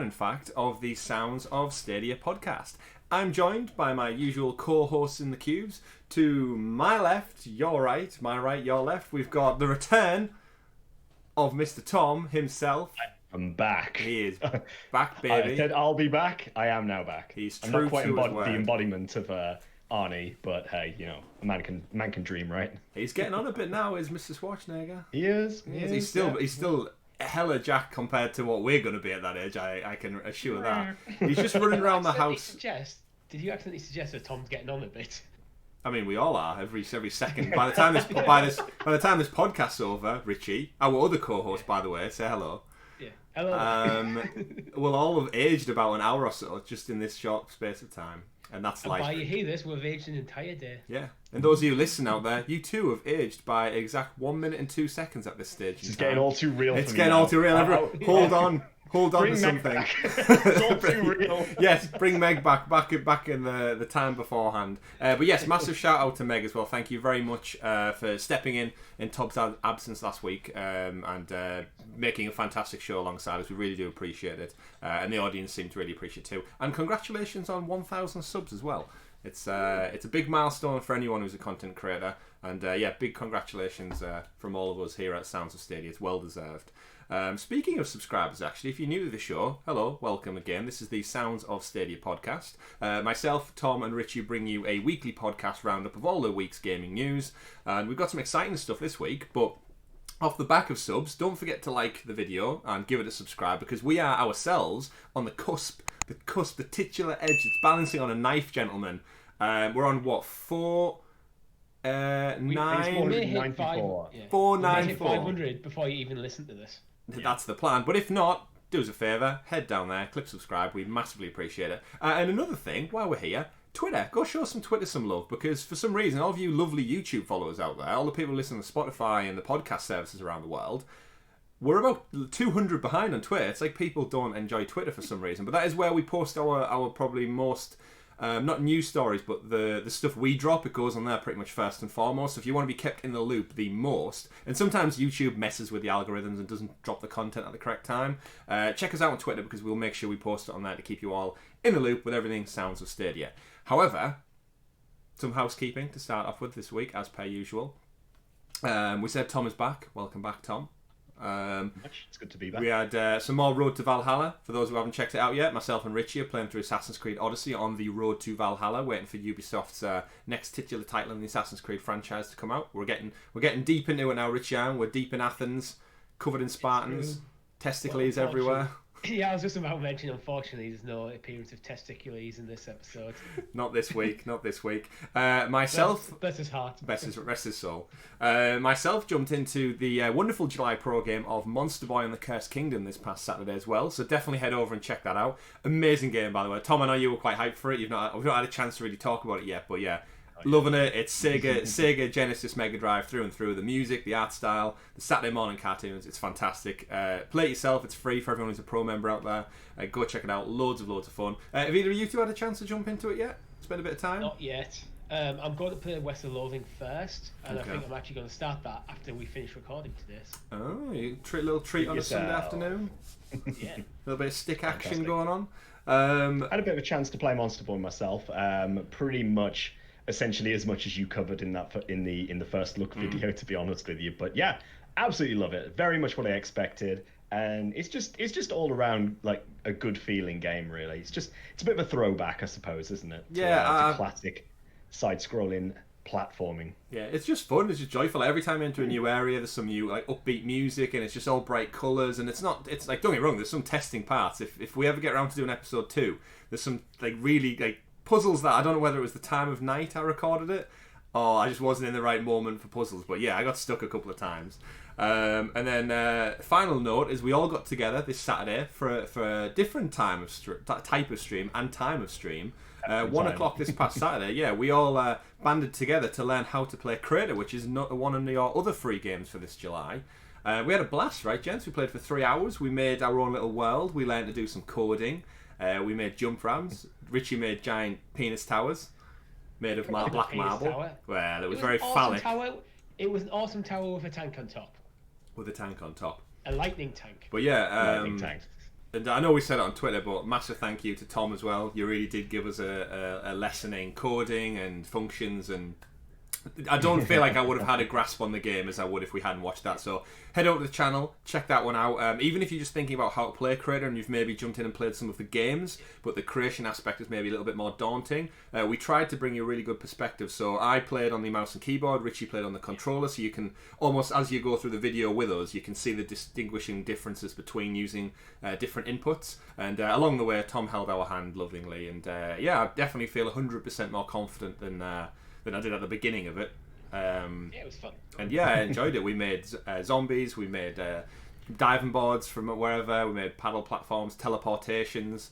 in fact, of the Sounds of Stadia podcast. I'm joined by my usual co-hosts in the cubes. To my left, your right, my right, your left, we've got the return of Mr. Tom himself. I'm back. He is back, baby. I said I'll be back. I am now back. He's I'm true not quite to his word. the embodiment of Arnie, but hey, you know, a man can dream, right? He's getting on a bit now, is Mr. Schwarzenegger. He is. He's still hella jacked compared to what we're going to be at that age. I can assure that. He's just running around the house. Did you accidentally suggest that Tom's getting on a bit? I mean, we all are every second. By the time this podcast's over, Richie, our other co-host, by the way, say hello. Yeah, hello. We'll all have aged about an hour or so just in this short space of time, and that's life. By you hear this, we've aged an entire day. Yeah, and those of you listening out there, you too have aged by exact 1 minute and 2 seconds at this stage. It's getting all too real. It's getting all too real. Everyone, hold on. Hold on to something. It's all too real. Yes, bring Meg back in the time beforehand. But yes, massive shout out to Meg as well. Thank you very much for stepping in Tom's absence last week and making a fantastic show alongside us. We really do appreciate it, and the audience seem to really appreciate it too. And congratulations on 1,000 subs as well. It's a big milestone for anyone who's a content creator, and big congratulations from all of us here at Sounds of Stadia. It's well deserved. Speaking of subscribers, actually, if you're new to the show, hello, welcome again. This is the Sounds of Stadia podcast. Myself, Tom, and Richie bring you a weekly podcast roundup of all the week's gaming news, and we've got some exciting stuff this week. But off the back of subs, don't forget to like the video and give it a subscribe, because we are ourselves on the cusp, the titular edge. It's balancing on a knife, gentlemen. We're on what, 494. 500 before you even listen to this. That's the plan. But if not, do us a favour, head down there, click subscribe. We'd massively appreciate it. And another thing, while we're here, Twitter. Go show some Twitter some love, because for some reason, all of you lovely YouTube followers out there, all the people listening to Spotify and the podcast services around the world, we're about 200 behind on Twitter. It's like people don't enjoy Twitter for some reason. But that is where we post our probably most... not news stories, but the stuff we drop, it goes on there pretty much first and foremost. So if you want to be kept in the loop the most, and sometimes YouTube messes with the algorithms and doesn't drop the content at the correct time, check us out on Twitter, because we'll make sure we post it on there to keep you all in the loop with everything Sounds of Stadia. However, some housekeeping to start off with this week, as per usual. We said Tom is back. Welcome back, Tom. It's good to be back. We had some more Road to Valhalla. For those who haven't checked it out yet, myself and Richie are playing through Assassin's Creed Odyssey on the Road to Valhalla, waiting for Ubisoft's next titular title in the Assassin's Creed franchise to come out. We're getting deep into it now, Richie. We're deep in Athens, covered in Spartans, testicles everywhere. Yeah, I was just about to mention, unfortunately, there's no appearance of testicles in this episode. Not this week. Myself... Bless his heart. Rest his soul. Myself jumped into the wonderful July Pro game of Monster Boy and the Cursed Kingdom this past Saturday as well, so definitely head over and check that out. Amazing game, by the way. Tom, I know you were quite hyped for it. We've not had a chance to really talk about it yet, but yeah. Loving it. It's Sega Genesis Mega Drive through and through. The music, the art style, the Saturday morning cartoons. It's fantastic. Play it yourself. It's free for everyone who's a pro member out there. Go check it out. Loads of fun. Have either of you two had a chance to jump into it yet? Spend a bit of time? Not yet. I'm going to play West of Loathing first, and okay. I think I'm actually going to start that after we finish recording to this. Oh, you little treat on a Sunday afternoon? Yeah. A little bit of stick action going on. I had a bit of a chance to play Monster Boy myself. Pretty much... essentially as much as you covered in the first look video, to be honest with you. But yeah, absolutely love it. Very much what I expected, and it's just all around like a good feeling game. Really, it's a bit of a throwback, I suppose, isn't it? Yeah, to classic side-scrolling platforming. Yeah, it's just fun. It's just joyful. Every time you enter a new area, there's some new like upbeat music, and it's just all bright colours. And it's like, don't get me wrong, there's some testing parts. If we ever get around to doing episode 2, there's some like really like puzzles that I don't know whether it was the time of night I recorded it, or I just wasn't in the right moment for puzzles. But yeah, I got stuck a couple of times. And then final note is we all got together this Saturday for a different type of stream and time of stream. 1 o'clock this past Saturday. Yeah, we all banded together to learn how to play Crater, which is not one of your other free games for this July. We had a blast, right, gents? We played for 3 hours. We made our own little world. We learned to do some coding. We made jump ramps. Richie made giant penis towers made of black marble. Tower. Well, it was very phallic. It was an awesome tower with a tank on top. With a tank on top. A lightning tank. But yeah, lightning tank. And I know we said it on Twitter, but massive thank you to Tom as well. You really did give us a lesson in coding and functions, and I don't feel like I would have had a grasp on the game as I would if we hadn't watched that. So head over to the channel, check that one out. Even if you're just thinking about how to play Creator and you've maybe jumped in and played some of the games, but the creation aspect is maybe a little bit more daunting, we tried to bring you a really good perspective. So I played on the mouse and keyboard, Richie played on the controller, so you can almost, as you go through the video with us, you can see the distinguishing differences between using different inputs. And along the way, Tom held our hand lovingly. And yeah, I definitely feel 100% more confident than I did at the beginning of it. Yeah, it was fun. And yeah, I enjoyed it. We made zombies, we made diving boards from wherever, we made paddle platforms, teleportations.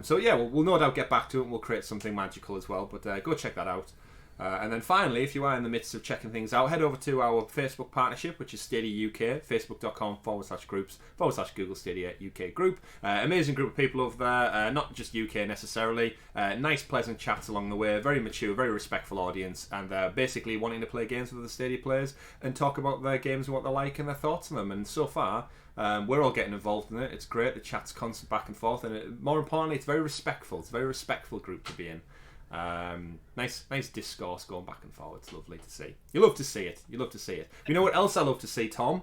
So yeah, we'll no doubt get back to it and we'll create something magical as well. But go check that out. And then finally, if you are in the midst of checking things out, head over to our Facebook partnership, which is Stadia UK, facebook.com/groups/Google Stadia UK group. Amazing group of people over there, not just UK necessarily. Nice, pleasant chats along the way, very mature, very respectful audience, and basically wanting to play games with the Stadia players and talk about their games and what they like and their thoughts on them. And so far, we're all getting involved in it. It's great. The chat's constant back and forth, and more importantly, it's very respectful. It's a very respectful group to be in. Nice discourse going back and forward. It's lovely to see. You love to see it. You know what else I love to see, Tom?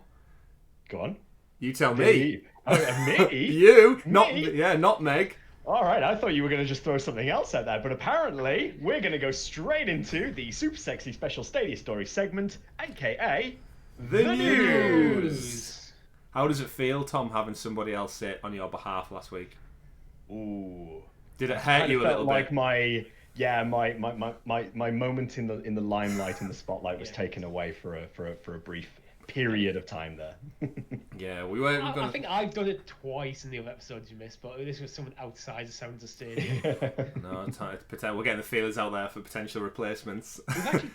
Go on. You tell me. Me? You? Me? Not Meg. All right, I thought you were going to just throw something else at that, but apparently we're going to go straight into the super sexy special Stadia Story segment, aka the news. How does it feel, Tom, having somebody else say it on your behalf last week? Ooh. Did it hurt you a little bit? Like my moment in the limelight, in the spotlight, was taken away for a brief period of time there. Yeah, we were. I think I've done it twice in the other episodes you missed, but this was someone outside the sounds of Stadia. No, it's time to pretend we're getting the feelers out there for potential replacements.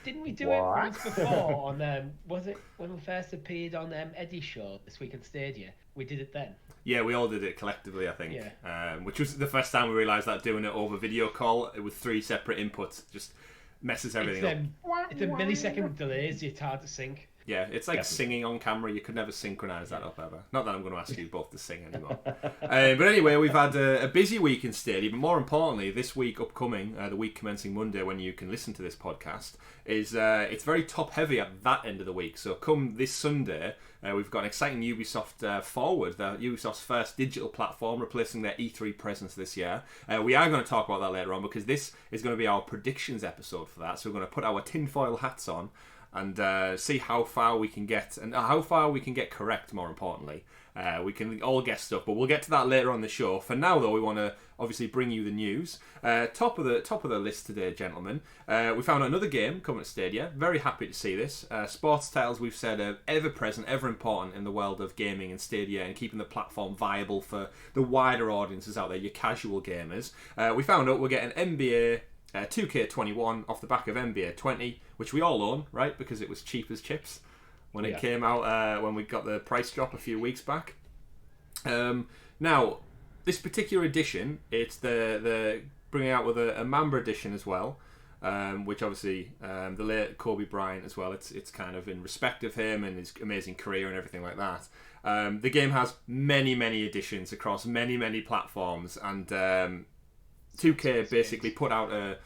Didn't we do it once before on was it when we first appeared on Eddie's show this week on Stadia? We did it then. Yeah, we all did it collectively, I think. Yeah. Which was the first time we realised that doing it over video call with 3 separate inputs just messes everything up. It's a millisecond delays. It's hard to sync. Yeah, it's like singing on camera. You could never synchronise that up ever. Not that I'm going to ask you both to sing anymore. But anyway, we've had a busy week in Stadia, but more importantly, this week upcoming, the week commencing Monday when you can listen to this podcast, is it's very top heavy at that end of the week. So come this Sunday, we've got an exciting Ubisoft Forward, Ubisoft's first digital platform replacing their E3 presence this year. We are going to talk about that later on because this is going to be our predictions episode for that. So we're going to put our tinfoil hats on and see how far we can get, and how far we can get correct, more importantly. We can all guess stuff, but we'll get to that later on the show. For now, though, we want to obviously bring you the news. Top of the list today, gentlemen. We found another game coming to Stadia. Very happy to see this. Sports titles, we've said, are ever present, ever important in the world of gaming and Stadia and keeping the platform viable for the wider audiences out there, your casual gamers. We found out we're getting NBA 2K21 off the back of NBA 20, which we all own, right? Because it was cheap as chips when it came out, when we got the price drop a few weeks back. Now, this particular edition, it's the bringing out with a Mamba edition as well, which obviously the late Kobe Bryant as well. It's kind of in respect of him and his amazing career and everything like that. The game has many editions across many platforms, and 2K basically put out a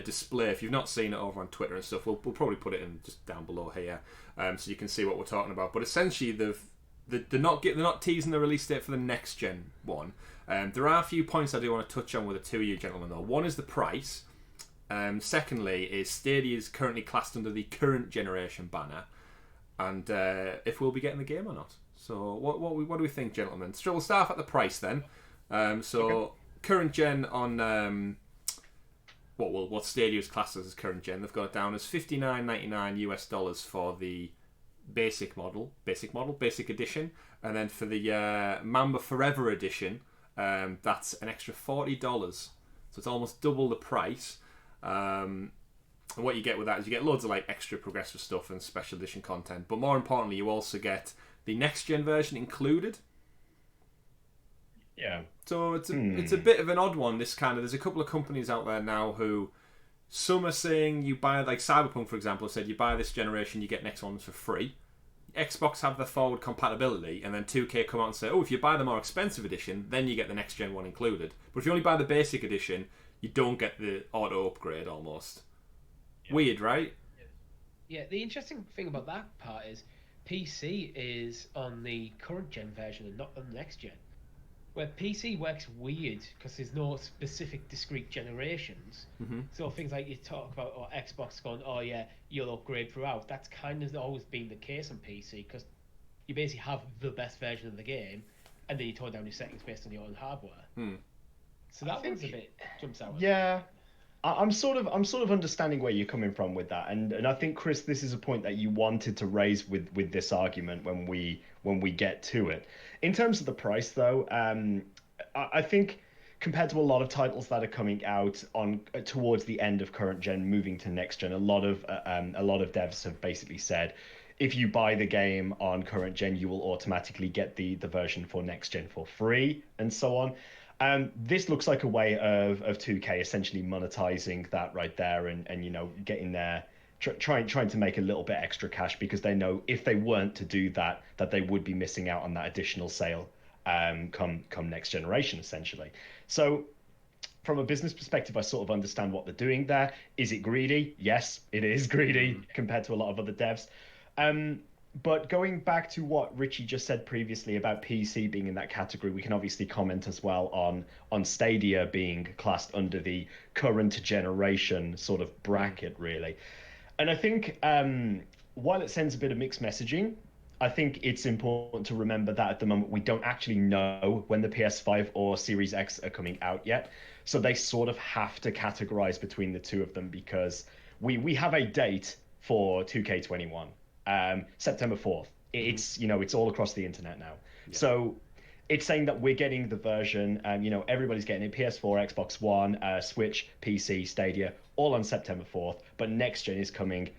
display. If you've not seen it over on Twitter and stuff, we'll probably put it in just down below here, so you can see what we're talking about. But essentially, they're not teasing the release date for the next gen one. There are a few points I do want to touch on with the two of you gentlemen, though. One is the price. Secondly, is Stadia is currently classed under the current generation banner, and if we'll be getting the game or not. So what do we think, gentlemen? So we'll start off at the price then. Current gen on what Stadia is classed as current gen, they've got it down as $59.99 US for the basic edition, and then for the Mamba Forever edition, that's an extra $40. So it's almost double the price. And what you get with that is you get loads of like extra progressive stuff and special edition content, but more importantly, you also get the next gen version included. Yeah. So it's a bit of an odd one. There's a couple of companies out there now who some are saying you buy, like Cyberpunk for example, said you buy this generation, you get next ones for free. Xbox have the forward compatibility, and then 2K come out and say, oh, if you buy the more expensive edition, then you get the next gen one included. But if you only buy the basic edition, you don't get the auto upgrade almost. Yeah. Weird, right? Yeah, the interesting thing about that part is PC is on the current gen version and not on the next gen. Where PC works weird because there's no specific discrete generations. Mm-hmm. So things like you talk about, or Xbox going, oh yeah, you'll upgrade throughout. That's kind of always been the case on PC because you basically have the best version of the game, and then you tone down your settings based on your own hardware. So that one's a bit jumps out. Yeah, I'm sort of understanding where you're coming from with that, and I think, Chris, this is a point that you wanted to raise with this argument when we get to it. In terms of the price, though, I think compared to a lot of titles that are coming out on towards the end of current gen, moving to next gen, a lot of devs have basically said, if you buy the game on current gen, you will automatically get the version for next gen for free, and so on. This looks like a way of 2K essentially monetizing that right there, and getting there, trying to make a little bit extra cash, because they know if they weren't to do that they would be missing out on that additional sale come next generation, essentially. So from a business perspective, I sort of understand what they're doing there. Is it greedy? Yes, it is greedy compared to a lot of other devs. But going back to what Richie just said previously about PC being in that category, we can obviously comment as well on Stadia being classed under the current generation sort of bracket, really. And I think while it sends a bit of mixed messaging, I think it's important to remember that at the moment we don't actually know when the PS5 or Series X are coming out yet. So they sort of have to categorize between the two of them, because we have a date for 2K21. September 4th. It's all across the internet now. Yeah. So it's saying that we're getting the version, everybody's getting it, PS4, Xbox One, Switch, PC, Stadia, all on September 4th, but next gen is coming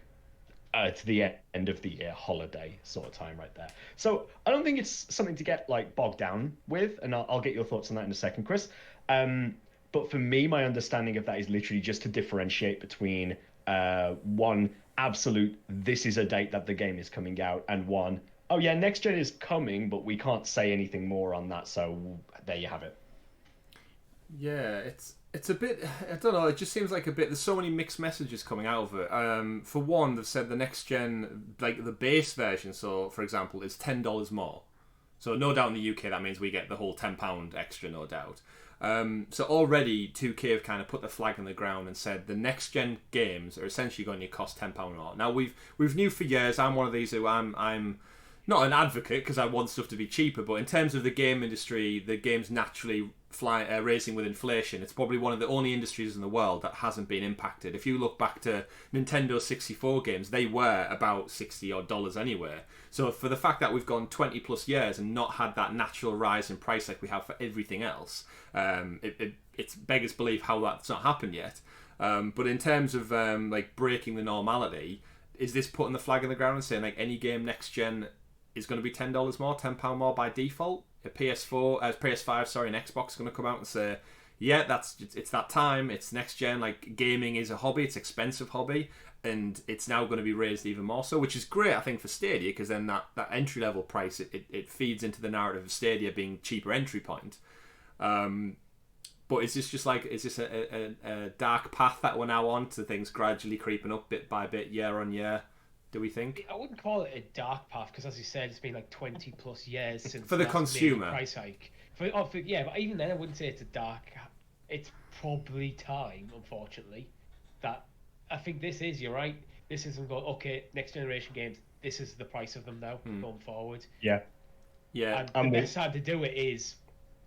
to the end of the year, holiday sort of time right there. So I don't think it's something to get bogged down with, and I'll get your thoughts on that in a second, Chris. But for me, my understanding of that is literally just to differentiate between one absolute, this is a date that the game is coming out, and one, oh yeah, next gen is coming, but we can't say anything more on that, so there you have it. Yeah, it's a bit, I don't know, it just seems like a bit, there's so many mixed messages coming out of it. For one, they've said the next gen, like the base version, so for example, is $10 more. So no doubt in the UK that means we get the whole £10 extra, no doubt. So already 2K have kind of put the flag on the ground and said the next gen games are essentially going to cost £10 more. Now we've knew for years. I'm one of these who I'm not an advocate because I want stuff to be cheaper, but in terms of the game industry, the game's naturally raising with inflation. It's probably one of the only industries in the world that hasn't been impacted. If you look back to Nintendo 64 games, they were about $60 odd anyway. So for the fact that we've gone 20 plus years and not had that natural rise in price like we have for everything else, it's beggars belief how that's not happened yet. But in terms of breaking the normality, is this putting the flag in the ground and saying any game next gen is going to be $10 more, £10 more by default? A PS5, and Xbox are going to come out and say, yeah, it's that time. It's next gen. Gaming is a hobby. It's an expensive hobby, and it's now going to be raised even more so, which is great, I think, for Stadia, because then that entry level price it feeds into the narrative of Stadia being cheaper entry point. But is this just is this a dark path that we're now on to things gradually creeping up bit by bit, year on year? Do we think? I wouldn't call it a dark path, because, as you said, it's been 20 plus years since for the consumer price hike. But even then, I wouldn't say it's a dark. It's probably time, unfortunately, that I think this is. You're right. This isn't going. Okay, next generation games. This is the price of them now going forward. Yeah. And the best time to do it is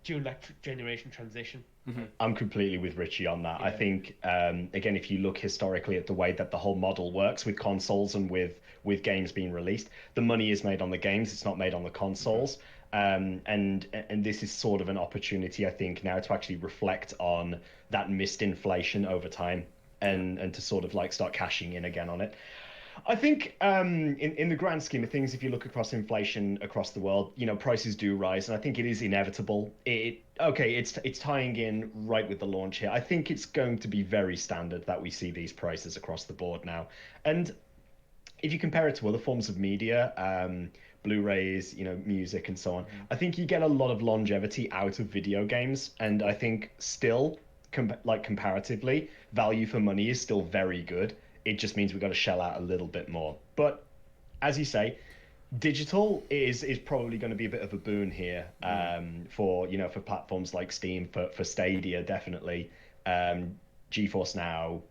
during that generation transition. Mm-hmm. I'm completely with Richie on that. Yeah. I think, again, if you look historically at the way that the whole model works with consoles and with games being released, the money is made on the games, it's not made on the consoles. Mm-hmm. And this is sort of an opportunity, I think, now to actually reflect on that missed inflation over time and to sort of start cashing in again on it. I think in the grand scheme of things, if you look across inflation across the world, prices do rise, and I think it is inevitable. It's tying in right with the launch here. I think it's going to be very standard that we see these prices across the board now. And if you compare it to other forms of media, Blu-rays, music and so on, I think you get a lot of longevity out of video games, and I think still, comparatively, value for money is still very good. It just means we've got to shell out a little bit more. But as you say, digital is probably going to be a bit of a boon here, for platforms like Steam, for Stadia definitely, GeForce Now,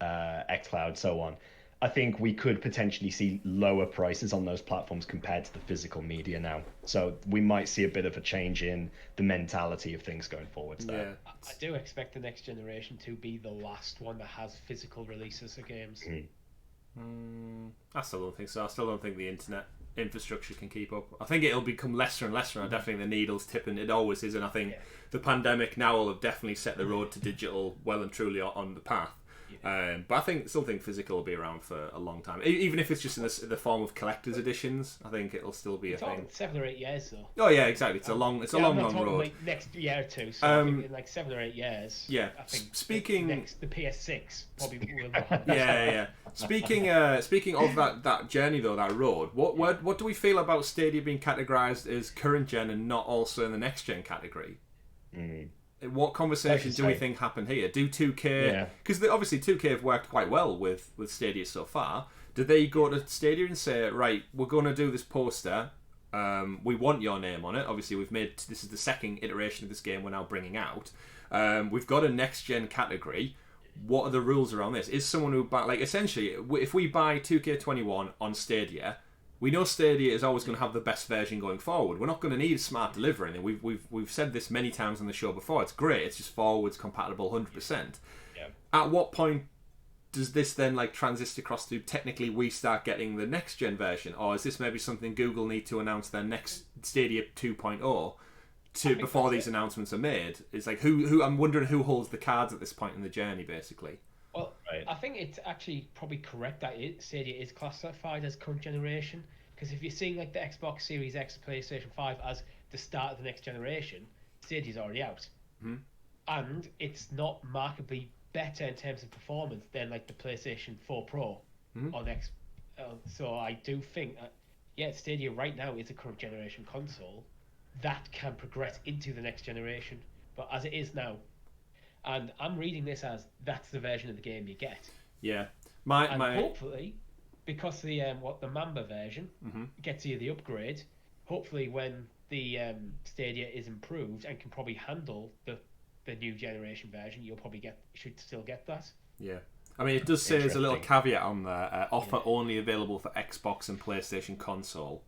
xCloud, so on. I think we could potentially see lower prices on those platforms compared to the physical media now. So we might see a bit of a change in the mentality of things going forwards there. Yeah. I do expect the next generation to be the last one that has physical releases of games. I still don't think so. I still don't think the internet infrastructure can keep up. I think it'll become lesser and lesser, and I definitely think the needle's tipping. It always is, and I think the pandemic now will have definitely set the road to digital well and truly on the path. But I still think physical will be around for a long time, even if it's just in the form of collector's editions. I think it'll still be a thing. 7 or 8 years though. Oh yeah, exactly. It's a long road. Like next year or two. So I think in like 7 or 8 years. Yeah. I think Speaking the PS6 probably will not have yeah. Speaking of that journey though, that road. What do we feel about Stadia being categorized as current gen and not also in the next gen category? What conversations do we think happen here? Do 2K... Because obviously 2K have worked quite well with Stadia so far. Do they go to Stadia and say, right, we're going to do this poster. We want your name on it. Obviously, this is the second iteration of this game we're now bringing out. We've got a next-gen category. What are the rules around this? Is someone who buy... essentially, if we buy 2K21 on Stadia... We know Stadia is always going to have the best version going forward. We're not going to need smart delivery. And we've said this many times on the show before. It's great. It's just forwards compatible 100%. Yeah. At what point does this then transist across to technically we start getting the next gen version, or is this maybe something Google need to announce their next Stadia 2.0 before these announcements are made? It's like who I'm wondering who holds the cards at this point in the journey, basically. Well, I think it's actually probably correct that Stadia is classified as current generation, because if you're seeing like the Xbox Series X, PlayStation 5 as the start of the next generation, Stadia's already out. And it's not markedly better in terms of performance than like the PlayStation 4 Pro on X. So I do think that, Stadia right now is a current generation console that can progress into the next generation. But as it is now, and I'm reading this as that's the version of the game you get. Yeah. Hopefully, because the Mamba version gets you the upgrade, hopefully when the Stadia is improved and can probably handle the new generation version, should still get that. Yeah. I mean, it does say there's a little caveat on there. Offer only available for Xbox and PlayStation console.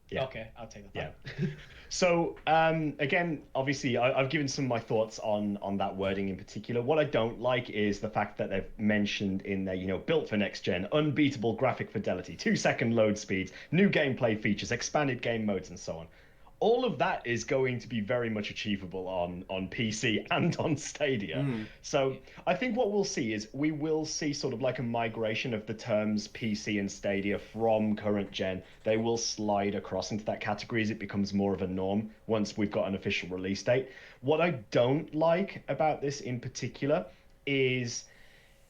Yeah. Okay, I'll take that. Yeah. So, again, obviously, I've given some of my thoughts on that wording in particular. What I don't like is the fact that they've mentioned in there, built for next gen, unbeatable graphic fidelity, 2-second load speeds, new gameplay features, expanded game modes, and so on. All of that is going to be very much achievable on PC and on Stadia. So I think what we'll see is we will see sort of like a migration of the terms PC and Stadia from current gen. They will slide across into that category as it becomes more of a norm once we've got an official release date. What I don't like about this in particular is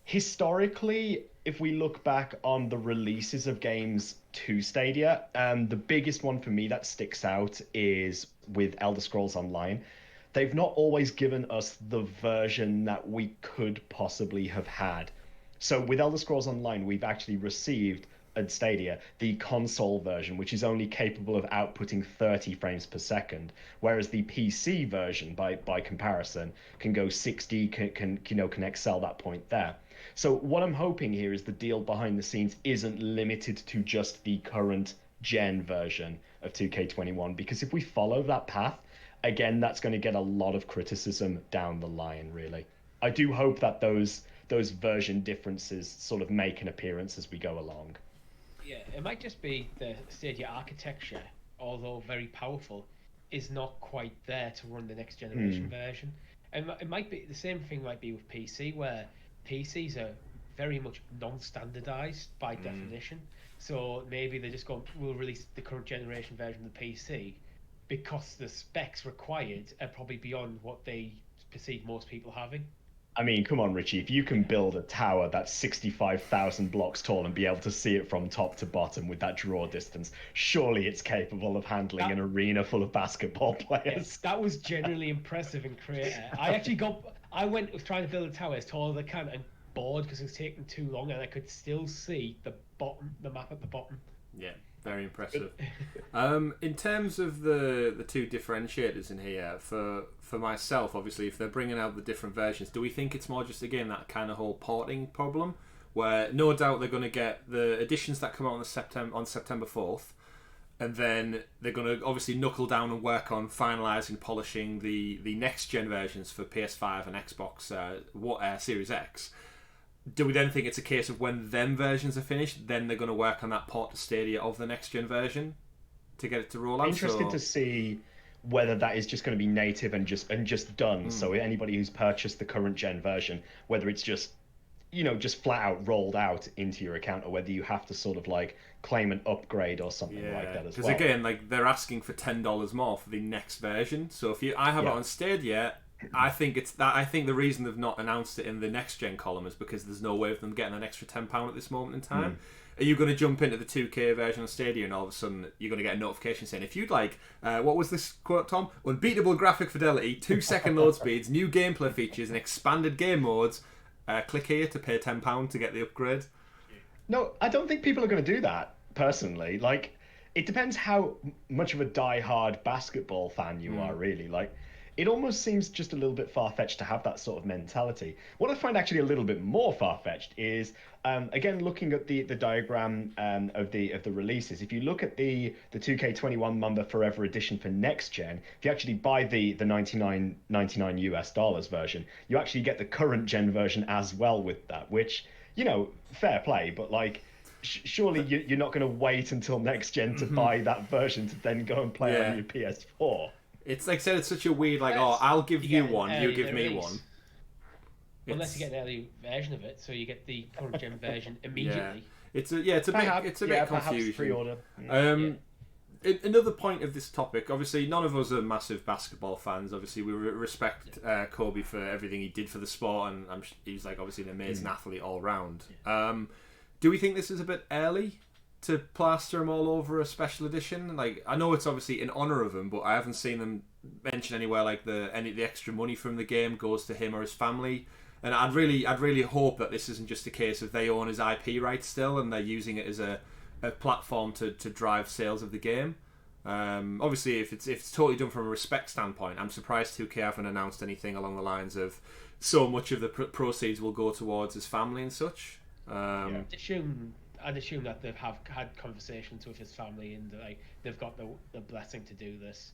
historically, if we look back on the releases of games to Stadia, the biggest one for me that sticks out is with Elder Scrolls Online. They've not always given us the version that we could possibly have had. So with Elder Scrolls Online, we've actually received at Stadia the console version, which is only capable of outputting 30 frames per second, whereas the PC version, by comparison, can go 60, can excel that point there. So what I'm hoping here is the deal behind the scenes isn't limited to just the current gen version of 2K21, because if we follow that path, again, that's going to get a lot of criticism down the line, really. I do hope that those version differences sort of make an appearance as we go along. Yeah, it might just be the Stadia architecture, although very powerful, is not quite there to run the next generation version. And it might be the same thing might be with PC, where PCs are very much non-standardized by definition. So maybe they just we'll release the current generation version of the PC because the specs required are probably beyond what they perceive most people having. I mean, come on, Richie. If you can build a tower that's 65,000 blocks tall and be able to see it from top to bottom with that draw distance, surely it's capable of handling That, an arena full of basketball yeah, players. that was genuinely impressive in creator. I went trying to build a tower as tall as I can and bored because it was taking too long, and I could still see the map at the bottom. Yeah, very impressive. In terms of the two differentiators in here, for myself, obviously, if they're bringing out the different versions, do we think it's more just, again, that kind of whole porting problem, where no doubt they're going to get the editions that come out on September 4th, and then they're going to obviously knuckle down and work on finalising, polishing the next gen versions for PS5 and Xbox Series X. Do we then think it's a case of when them versions are finished, then they're going to work on that port to Stadia of the next gen version to get it to roll out? Interested to see whether that is just going to be native and just done. So anybody who's purchased the current gen version, whether it's just just flat out rolled out into your account, or whether you have to sort of like claim an upgrade or something like that as well. Because again, like they're asking for $10 more for the next version. So if I have it on Stadia, I think the reason they've not announced it in the next gen column is because there's no way of them getting an extra £10 at this moment in time. Are you going to jump into the 2K version of Stadia and all of a sudden you're going to get a notification saying, if you'd like, what was this quote, Tom? Unbeatable graphic fidelity, 2-second load speeds, new gameplay features, and expanded game modes. Click here to pay £10 to get the upgrade. No, I don't think people are going to do that, personally. Like, it depends how much of a die-hard basketball fan you are, really. Like, it almost seems just a little bit far-fetched to have that sort of mentality. What I find actually a little bit more far-fetched is, again, looking at the diagram of the releases. If you look at the 2K21 Mamba Forever Edition for next gen, if you actually buy the $99 US version, you actually get the current gen version as well with that, which, fair play, but like, surely you're not going to wait until next gen to buy that version to then go and play on your PS4. It's like I said, it's such a weird, like, I'll give you one, you give me one. Unless you get an early version of it, so you get the current gen version immediately. It's a bit confusing. Pre-order. Another point of this topic, obviously, none of us are massive basketball fans. Obviously, we respect Kobe for everything he did for the sport, and he's like obviously an amazing athlete all round. Do we think this is a bit early to plaster him all over a special edition? Like, I know it's obviously in honour of him, but I haven't seen them mention anywhere like the extra money from the game goes to him or his family. And I'd really hope that this isn't just a case of they own his IP rights still and they're using it as a platform to drive sales of the game. Obviously, if it's totally done from a respect standpoint, I'm surprised 2K haven't announced anything along the lines of so much of the proceeds will go towards his family and such. I'd assume that they've had conversations with his family and like they've got the blessing to do this.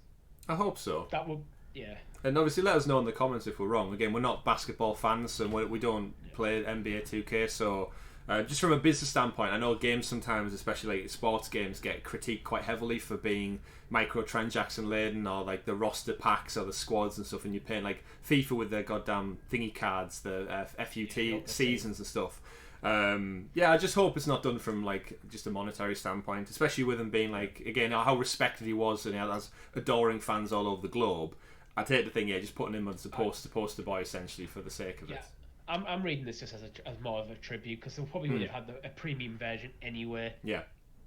I hope so. That would, yeah. And obviously, let us know in the comments if we're wrong. Again, we're not basketball fans, and we don't play NBA 2K. So, just from a business standpoint, I know games sometimes, especially like sports games, get critiqued quite heavily for being microtransaction laden, or like the roster packs or the squads and stuff. And you're paying like FIFA with their goddamn thingy cards, the FUT seasons and stuff. I just hope it's not done from like just a monetary standpoint, especially with him being like, again, how respected he was and he has adoring fans all over the globe. I'd hate to think, just putting him as a poster boy essentially for the sake of it. I'm reading this just as more of a tribute because they probably would have had a premium version anyway. Yeah,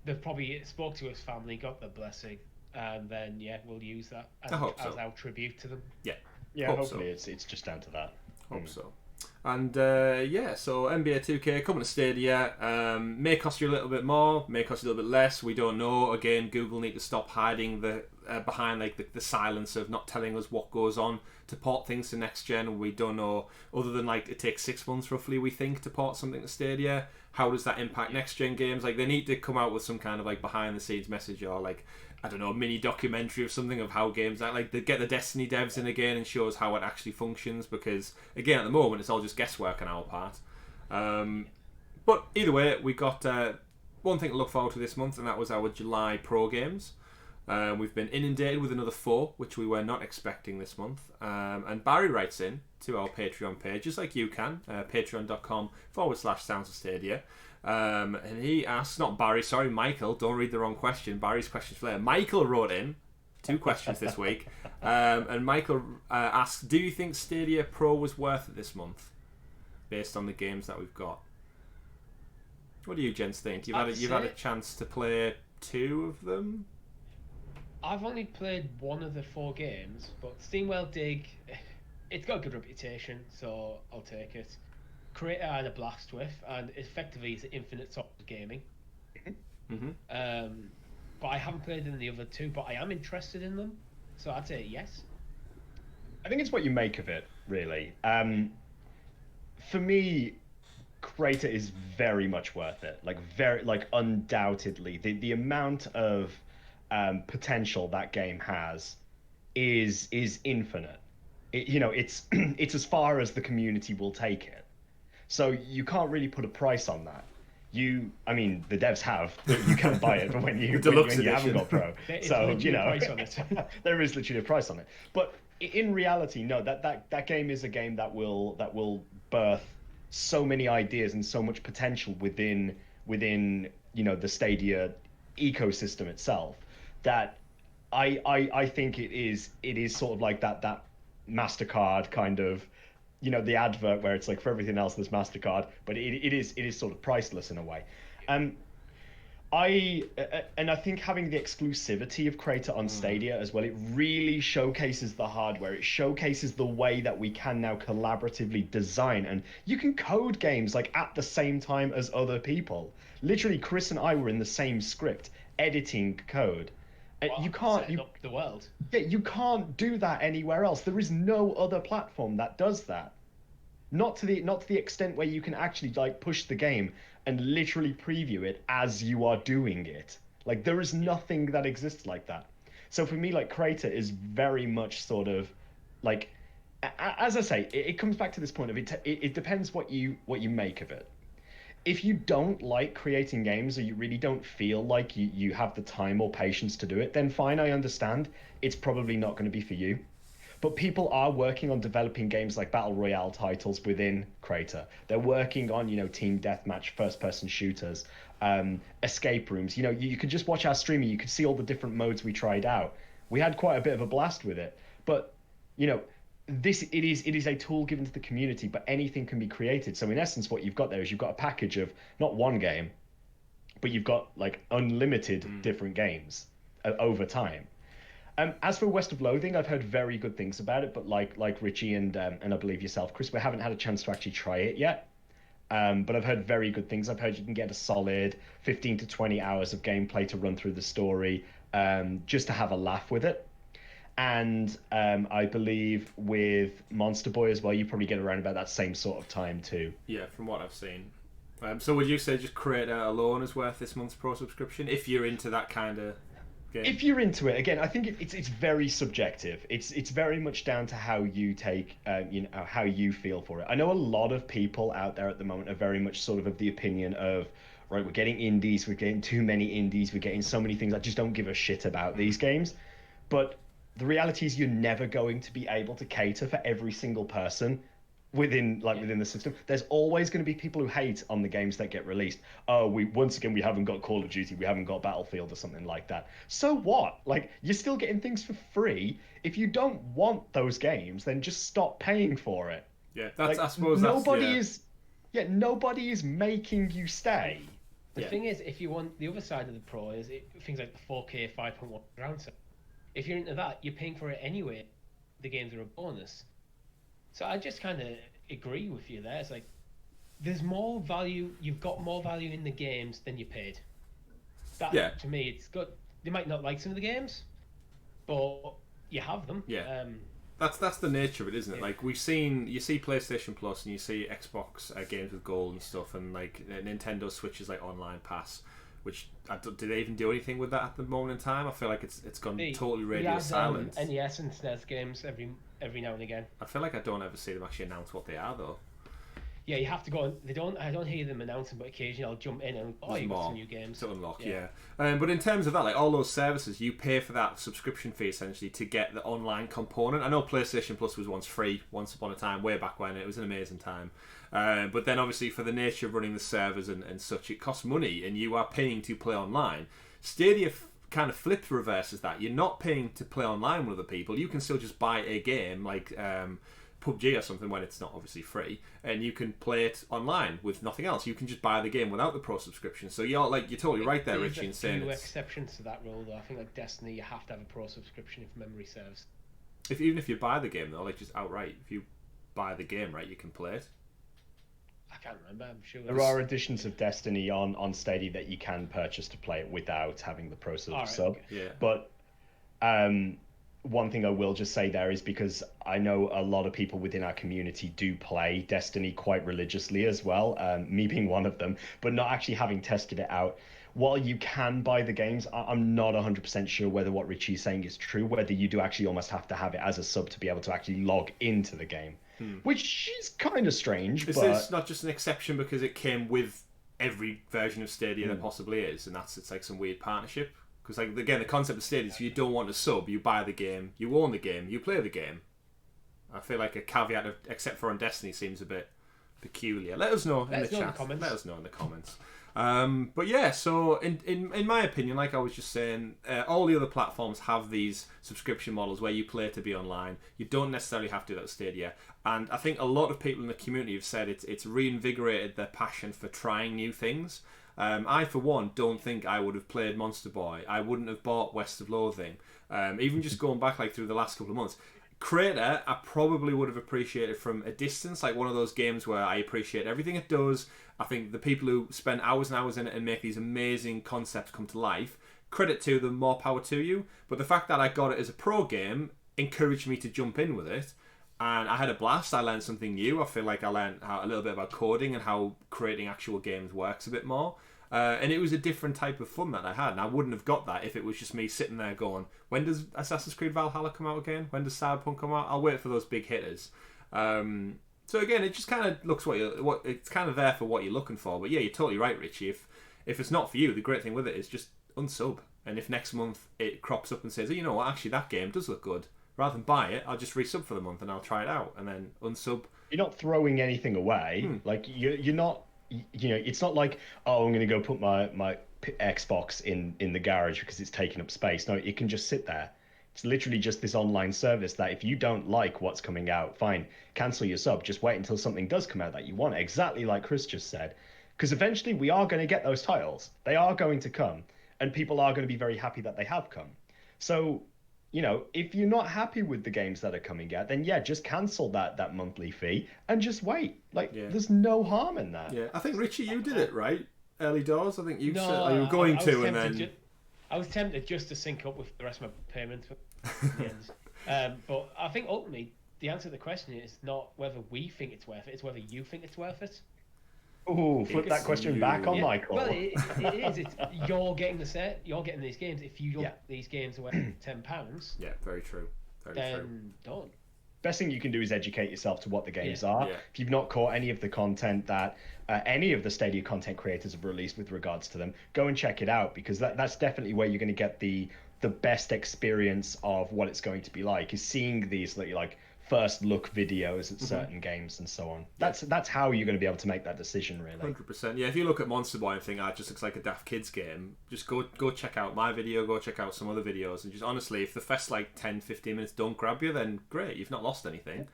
they've probably spoke to his family, got the blessing, and then we'll use that as our tribute to them. Hopefully it's just down to that. Hope so. And so NBA 2K coming to Stadia, may cost you a little bit more, may cost you a little bit less, we don't know. Again, Google need to stop hiding behind like the silence of not telling us what goes on to port things to next gen. We don't know, other than like it takes 6 months roughly, we think, to port something to Stadia. How does that impact next gen games? Like, they need to come out with some kind of like behind the scenes message, or like, I don't know, a mini documentary or something of how games act. Like, they get the Destiny devs in again and shows how it actually functions, because again, at the moment it's all just guesswork on our part. But either way, we got one thing to look forward to this month, and that was our July Pro games. We've been inundated with another 4, which we were not expecting this month. And Barry writes in to our Patreon page, just like you can, patreon.com/Sounds of Stadia. And he asks, not Barry, sorry, Michael, don't read the wrong question. Barry's question's for later. Michael wrote in 2 questions this week. And Michael asks, do you think Stadia Pro was worth it this month? based on the games that we've got. What do you gents think? You've had a chance to play 2 of them. I've only played 1 of the 4 games, but Steamworld Dig, it's got a good reputation, so I'll take it. Creator I had a blast with, and effectively it's infinite sort of gaming. But I haven't played in the other 2, but I am interested in them, so I'd say yes. I think it's what you make of it, really. For me, Creator is very much worth it. Undoubtedly, the amount of potential that game has is infinite. It's it's as far as the community will take it. So you can't really put a price on that. The devs have. You can buy it, but when you haven't got Pro, so price on it. There is literally a price on it. But in reality, no, that game is a game that will birth so many ideas and so much potential within the Stadia ecosystem itself, that I think it is sort of like that MasterCard kind of, the advert where it's like, for everything else there's MasterCard, but it is sort of priceless in a way. I think having the exclusivity of Creator on Stadia as well, it really showcases the hardware. It showcases the way that we can now collaboratively design, and you can code games like at the same time as other people. Literally, Chris and I were in the same script editing code. You can't up the world. Yeah, you can't do that anywhere else. There is no other platform that does that. Not to the extent where you can actually push the game and literally preview it as you are doing it. There is nothing that exists like that. So for me, Creator is very much sort of as I say, it comes back to this point of it depends what you make of it. If you don't like creating games, or you really don't feel like you have the time or patience to do it, then fine, I understand. It's probably not going to be for you. But people are working on developing games like Battle Royale titles within Creator. They're working on, team deathmatch, first-person shooters, escape rooms. You could just watch our streaming. You could see all the different modes we tried out. We had quite a bit of a blast with it. But, it is a tool given to the community, but anything can be created. So in essence, what you've got there is you've got a package of not one game, but you've got unlimited different games over time. As for West of Loathing, I've heard very good things about it, but like Richie and I believe yourself, Chris, we haven't had a chance to actually try it yet. But I've heard very good things. I've heard you can get a solid 15 to 20 hours of gameplay to run through the story, just to have a laugh with it. And I believe with Monster Boy as well, you probably get around about that same sort of time too. Yeah, from what I've seen. So would you say just Creator alone is worth this month's Pro subscription, if you're into that kind of game? If you're into it, again, I think it's very subjective. It's very much down to how you take, how you feel for it. I know a lot of people out there at the moment are very much sort of the opinion of, right, we're getting indies, we're getting too many indies, we're getting so many things, I just don't give a shit about these games. But the reality is you're never going to be able to cater for every single person within the system. There's always going to be people who hate on the games that get released. Oh, we haven't got Call of Duty, we haven't got Battlefield or something like that. So what? You're still getting things for free. If you don't want those games, then just stop paying for it. Yeah, I suppose nobody is making you stay. The thing is, if you want the other side of the Pro is things like the 4K 5.1 round set. If you're into that, you're paying for it anyway. The games are a bonus. So I just kind of agree with you there. It's there's more value. You've got more value in the games than you paid. To me, it's good. They might not like some of the games, but you have them. Yeah. That's the nature of it, isn't it? You see PlayStation Plus and you see Xbox games with gold and stuff, and Nintendo Switch's online pass. Which do they even do anything with that at the moment in time? I feel like it's gone totally radio silent. NES and SNES games every now and again. I feel like I don't ever see them actually announce what they are though. Yeah, you have to go. I don't hear them announcing, but occasionally I'll jump in and you've got some new games to unlock. Yeah. But in terms of that, all those services, you pay for that subscription fee essentially to get the online component. I know PlayStation Plus was once free, once upon a time, way back when. It was an amazing time. But then obviously for the nature of running the servers and such, it costs money, and you are paying to play online. Stadia kind of reverses that. You're not paying to play online with other people. You can still just buy a game PUBG or something when it's not obviously free, and you can play it online with nothing else. You can just buy the game without the pro subscription. So you're totally right there, Richie, in saying there's a few exceptions to that rule, though. I think like Destiny, you have to have a pro subscription if memory serves. Even if you buy the game though, like just outright, if you buy the game, right, you can play it. I can't remember. I'm sure there are editions of Destiny on Stadia that you can purchase to play it without having the pro sub. Okay. Yeah. But one thing I will just say there is, because I know a lot of people within our community do play Destiny quite religiously as well, me being one of them, but not actually having tested it out. While you can buy the games, I'm not 100% sure whether what Richie's saying is true, whether you do actually almost have to have it as a sub to be able to actually log into the game, which is kind of strange. Is this not just an exception because it came with every version of Stadia there possibly is, and it's like some weird partnership? Because, like, again, the concept of Stadia is if you don't want a sub, you buy the game, you own the game, you play the game. I feel like a caveat of except for on Destiny seems a bit peculiar. Let us know in the chat. Let us know in the comments. But yeah, so in my opinion, like I was just saying, all the other platforms have these subscription models where you play to be online. You don't necessarily have to do that with Stadia. And I think a lot of people in the community have said it's reinvigorated their passion for trying new things. I, for one, don't think I would have played Monster Boy. I wouldn't have bought West of Loathing. Even just going back like through the last couple of months. Crater, I probably would have appreciated from a distance, like one of those games where I appreciate everything it does. I think the people who spend hours and hours in it and make these amazing concepts come to life, credit to them, more power to you. But the fact that I got it as a pro game encouraged me to jump in with it. And I had a blast. I learned something new. I feel like I learned a little bit about coding and how creating actual games works a bit more. And it was a different type of fun that I had. And I wouldn't have got that if it was just me sitting there going, when does Assassin's Creed Valhalla come out again? When does Cyberpunk come out? I'll wait for those big hitters. So again, it just kind of looks it's kind of there for what you're looking for. But yeah, you're totally right, Richie. If it's not for you, the great thing with it is just unsub. And if next month it crops up and says, oh, you know what, actually that game does look good, rather than buy it, I'll just resub for the month and I'll try it out and then unsub. You're not throwing anything away. Like you're not. It's not like, oh, I'm going to go put my Xbox in the garage because it's taking up space. No, it can just sit there. It's literally just this online service that if you don't like what's coming out, fine, cancel your sub. Just wait until something does come out that you want. Exactly like Chris just said. Because eventually we are going to get those titles. They are going to come. And people are going to be very happy that they have come. So, if you're not happy with the games that are coming out, then yeah, just cancel that monthly fee and just wait. There's no harm in that. Yeah, I think Richie, you did it right early doors. I think you said you were going to, and then I was tempted just to sync up with the rest of my payments. But I think ultimately the answer to the question is not whether we think it's worth it; it's whether you think it's worth it. Oh, flip that question back on Michael. Well, it is. You're getting you're getting these games. If you don't, these games are worth £10. Yeah, very true. Then done. Best thing you can do is educate yourself to what the games are. Yeah. If you've not caught any of the content that any of the Stadia content creators have released with regards to them, go and check it out, because that's definitely where you're going to get the best experience of what it's going to be like, is seeing these like first look videos at certain games and so on. That's how you're going to be able to make that decision, really. 100%. Yeah, if you look at Monster Boy and think, it just looks like a daft kids game, just go check out my video, go check out some other videos, and just honestly, if the first 10-15 minutes don't grab you, then great, you've not lost anything.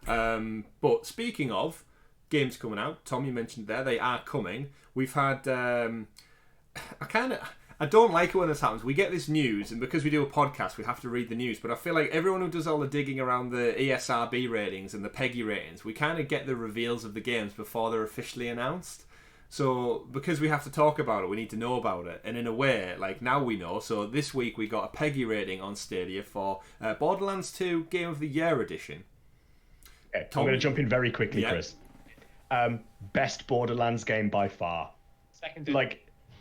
But speaking of games coming out, Tom, you mentioned there, they are coming. We've had I don't like it when this happens. We get this news, and because we do a podcast, we have to read the news. But I feel like everyone who does all the digging around the ESRB ratings and the PEGI ratings, we kind of get the reveals of the games before they're officially announced. So because we have to talk about it, we need to know about it. And in a way, now we know. So this week we got a PEGI rating on Stadia for Borderlands 2 Game of the Year Edition. Okay, I'm going to jump in very quickly, Chris. Best Borderlands game by far. Second.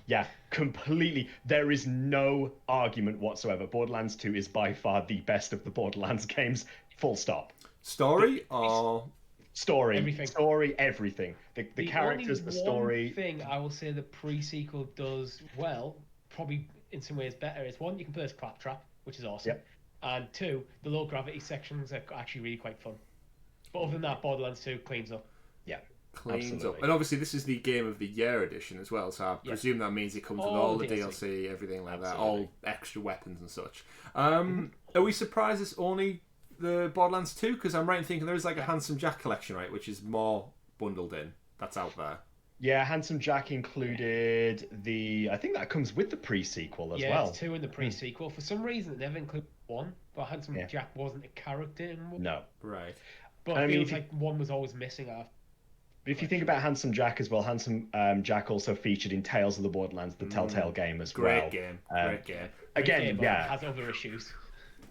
Yeah, completely. There is no argument whatsoever. Borderlands 2 is by far the best of the Borderlands games. Full stop. Story or story? Everything. Story, everything. The characters, the story. One thing I will say the pre-sequel does well, probably in some ways better, is one, you can play as Claptrap, which is awesome. Yep. And two, the low gravity sections are actually really quite fun. But other than that, Borderlands 2 cleans up. Yeah. Cleans up. And obviously this is the Game of the Year edition as well, so I presume that means it comes with all the DLC, everything like that, all extra weapons and such. Are we surprised it's only the Borderlands 2? Because I'm right in thinking there is like a Handsome Jack collection, right, which is more bundled in. That's out there. Yeah, Handsome Jack included I think that comes with the pre-sequel as well. Yeah, it's 2 in the pre-sequel. For some reason, it never included 1, but Handsome Jack wasn't a character in 1. No. Right. But it feels like 1 was always missing after. But if you think about Handsome Jack as well, Handsome Jack also featured in Tales of the Borderlands, the Telltale game as well. Great game. Great game. Again, yeah. Has other issues.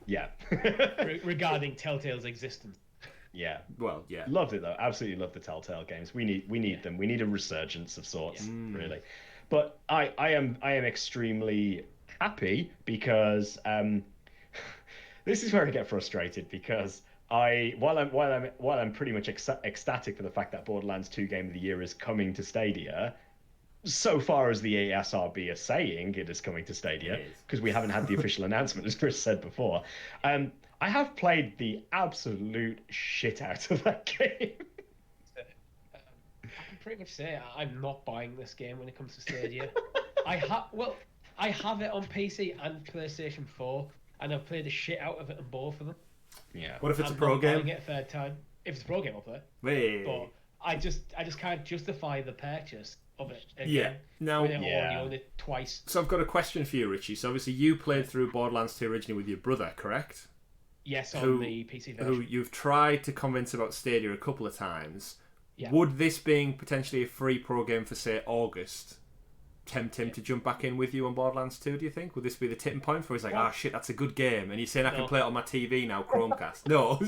Yeah. regarding Telltale's existence. Yeah. Well, yeah. Loved it though. Absolutely love the Telltale games. We need them. We need a resurgence of sorts, really. But I am extremely happy because this is where I get frustrated because while I'm pretty much ecstatic for the fact that Borderlands 2 Game of the Year is coming to Stadia, so far as the ESRB are saying it is coming to Stadia, because we haven't had the official announcement, as Chris said before. I have played the absolute shit out of that game. I can pretty much say I'm not buying this game when it comes to Stadia. I have it on PC and PlayStation 4, and I've played the shit out of it on both of them. Yeah. What if it's I'm a pro not game? buying it a third time. If it's a pro game, I'll play it. Wait. But I just can't justify the purchase of it again. Yeah. Now, when I already owned it twice. So I've got a question for you, Richie. So obviously you played through Borderlands 2 originally with your brother, correct? Yes, on the PC version. Who you've tried to convince about Stadia a couple of times. Yeah. Would this being potentially a free pro game for, say, August tempt him to jump back in with you on Borderlands 2, do you think? Would this be the tipping point where he's like, shit, that's a good game, and he's saying I can play it on my TV now, Chromecast? No.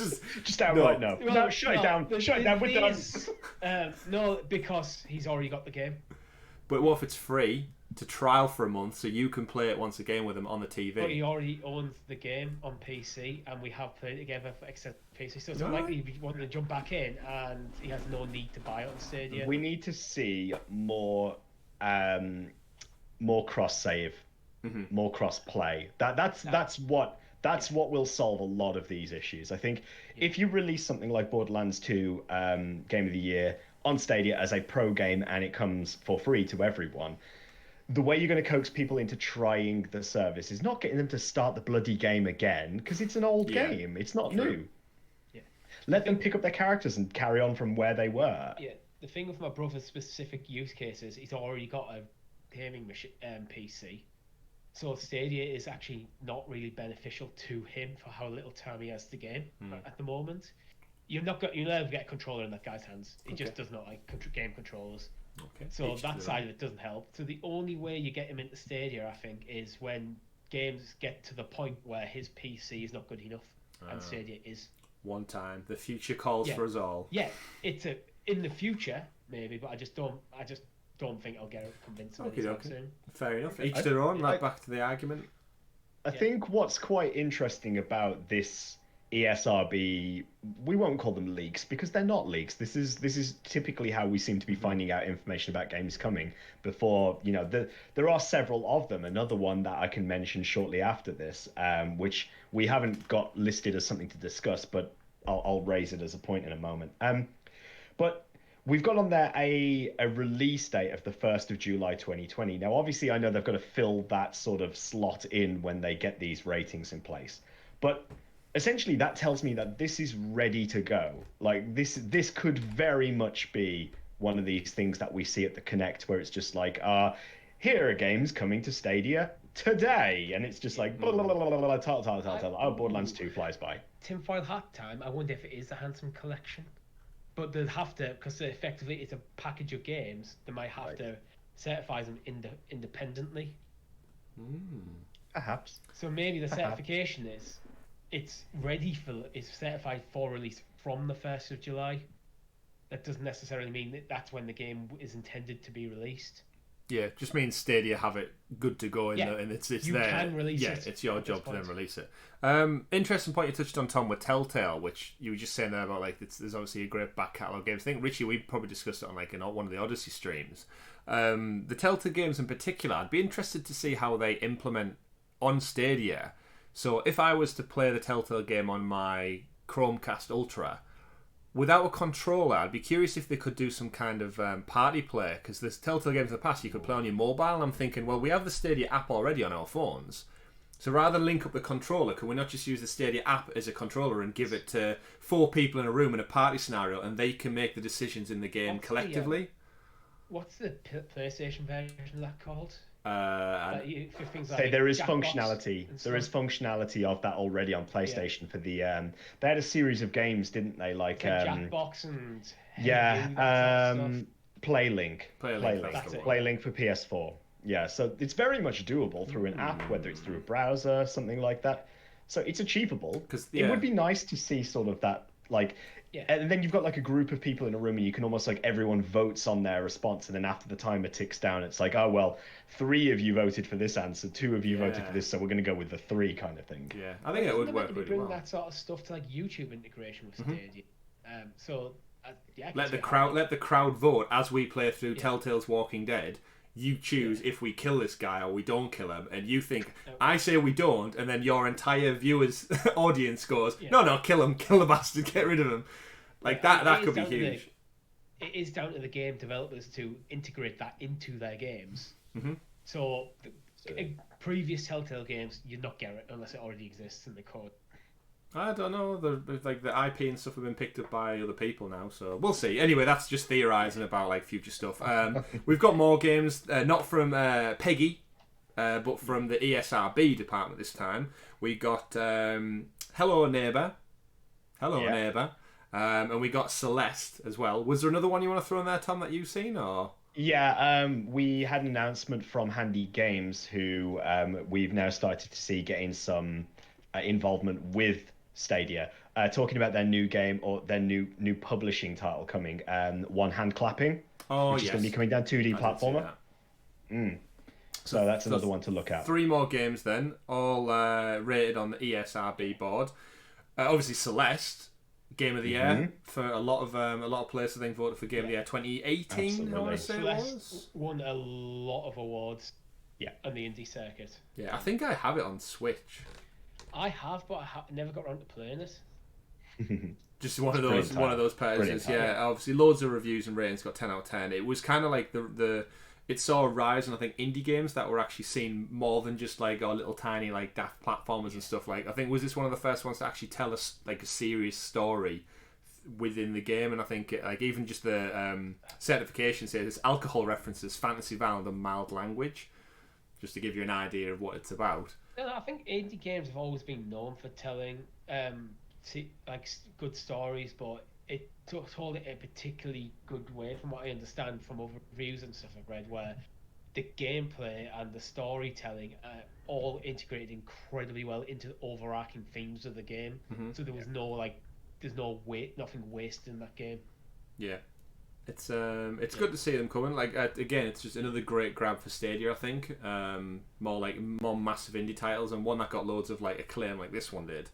Just outright no. Well, no, shut it down. Shut it down. We're done. No, because he's already got the game. But what if it's free to trial for a month so you can play it once again with him on the TV? But he already owns the game on PC, and we have played it together for except PC, so it's unlikely he'd want to jump back in, and he has no need to buy it on Stadia. We need to see more cross save, more cross play. That's what will solve a lot of these issues. I think if you release something like Borderlands 2 Game of the Year on Stadia as a pro game and it comes for free to everyone, the way you're going to coax people into trying the service is not getting them to start the bloody game again, because it's an old game. It's not new. Yeah. Let them pick up their characters and carry on from where they were. Yeah. The thing with my brother's specific use cases, he's already got a gaming PC. So Stadia is actually not really beneficial to him for how little time he has to game at the moment. You'll never get a controller in that guy's hands. He just does not like game controllers. Okay. So that side of it doesn't help. So the only way you get him into Stadia, I think, is when games get to the point where his PC is not good enough, and Stadia is. One time, the future calls for us all. Yeah, it's in the future maybe, but I just don't think I'll get convinced of it soon. Fair enough. Each their own. Back to the argument. I think what's quite interesting about this ESRB, we won't call them leaks because they're not leaks. This is typically how we seem to be finding out information about games coming before, there are several of them. Another one that I can mention shortly after this, which we haven't got listed as something to discuss, but I'll raise it as a point in a moment. But we've got on there a release date of the 1st of July 2020. Now, obviously, I know they've got to fill that sort of slot in when they get these ratings in place. But essentially, that tells me that this is ready to go. Like, this could very much be one of these things that we see at the Connect, where it's just like, here are games coming to Stadia today. And it's just like, Borderlands 2 flies by. Tinfoil hat time. I wonder if it is a Handsome collection. But they'll have to, because effectively it's a package of games, they might have to certify them independently. Perhaps. So maybe the certification is it's certified for release from the 1st of July. That doesn't necessarily mean that that's when the game is intended to be released. Yeah, it just means Stadia have it good to go and it's you there. Can release it. Yeah, it's your job to then release it. Interesting point you touched on, Tom, with Telltale, which you were just saying there about there's obviously a great back catalogue of games. I think Richie, we probably discussed it on one of the Odyssey streams. The Telltale games in particular, I'd be interested to see how they implement on Stadia. So if I was to play the Telltale game on my Chromecast Ultra without a controller, I'd be curious if they could do some kind of party play, because there's Telltale games in the past you could play on your mobile, and I'm thinking, well, we have the Stadia app already on our phones. So rather than link up the controller, can we not just use the Stadia app as a controller and give it to 4 people in a room in a party scenario, and they can make the decisions in the game collectively? What's the PlayStation version of that called? For things So like there is Jackbox functionality. and There is stuff. functionality of that already on PlayStation for the. They had a series of games, didn't they? Like Jackbox and yeah, that sort of stuff. Playlink. That's it. Playlink for PS4. Yeah, so it's very much doable through an app, whether it's through a browser, something like that. So it's achievable. It would be nice to see sort of that, like, and then you've got like a group of people in a room, and you can almost like everyone votes on their response, and then after the timer ticks down, it's like, oh well, 3 of you voted for this answer, 2 of you voted for this, so we're going to go with the 3 kind of thing. Yeah, I think it would work really bring well. that sort of stuff to like YouTube integration with Stadia. Let the crowd vote as we play through Telltale's Walking Dead. You choose if we kill this guy or we don't kill him, and you think I say we don't, and then your entire viewers audience goes, no, kill him, kill the bastard, get rid of him. Like that could be huge. It is down to the game developers to integrate that into their games. So in previous Telltale games, you'd not get it unless it already exists in the code. I don't know. Like the IP and stuff have been picked up by other people now, so we'll see. Anyway, that's just theorising about like future stuff. We've got more games, not from Peggy, but from the ESRB department this time. We got Hello Neighbour, Neighbour, and we got Celeste as well. Was there another one you want to throw in there, Tom, that you've seen, or? Yeah, we had an announcement from Handy Games, who we've now started to see getting some involvement with Stadia, talking about their new game or their new publishing title coming, One Hand Clapping, which is going to be coming down 2D platformer. So that's another one to look at. 3 more games then, all rated on the ESRB board. Obviously, Celeste, Game of the Year for a lot of players. I think voted for Game of the Year 2018. Absolutely. I want to say Celeste it was. won a lot of awards. Yeah. On the indie circuit. Yeah, I think I have it on Switch. I have, but I never got around to playing it. Just one of those pairs. Yeah, obviously loads of reviews and ratings, got 10 out of 10. It was kind of like it saw a rise in, I think, indie games that were actually seen more than just like our little tiny like daft platformers and stuff. Like, I think, was this one of the first ones to actually tell us like a serious story within the game? And I think like even just the certification says it's alcohol references, fantasy violence, and mild language, just to give you an idea of what it's about. No, I think indie games have always been known for telling good stories, but it told it in a particularly good way, from what I understand from other reviews and stuff I've read, where the gameplay and the storytelling are all integrated incredibly well into the overarching themes of the game. So there was nothing wasted in that game. Yeah. It's good to see them coming. Like again, it's just another great grab for Stadia. I think more massive indie titles, and one that got loads of like acclaim, like this one did.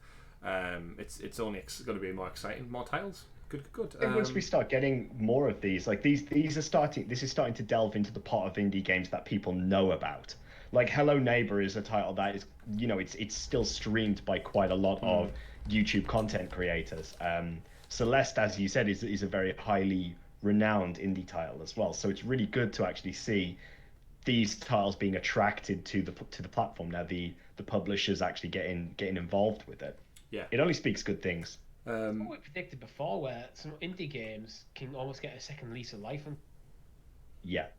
It's only going to be more exciting, more titles. Good. And once we start getting more of these, like these are starting. This is starting to delve into the pot of indie games that people know about. Like Hello Neighbor is a title that is, it's still streamed by quite a lot of YouTube content creators. Celeste, as you said, is a very highly renowned indie title as well. So it's really good to actually see these titles being attracted to the platform now. The publishers actually getting involved with it. Yeah, it only speaks good things. It's what we predicted before, where some indie games can almost get a second lease of life and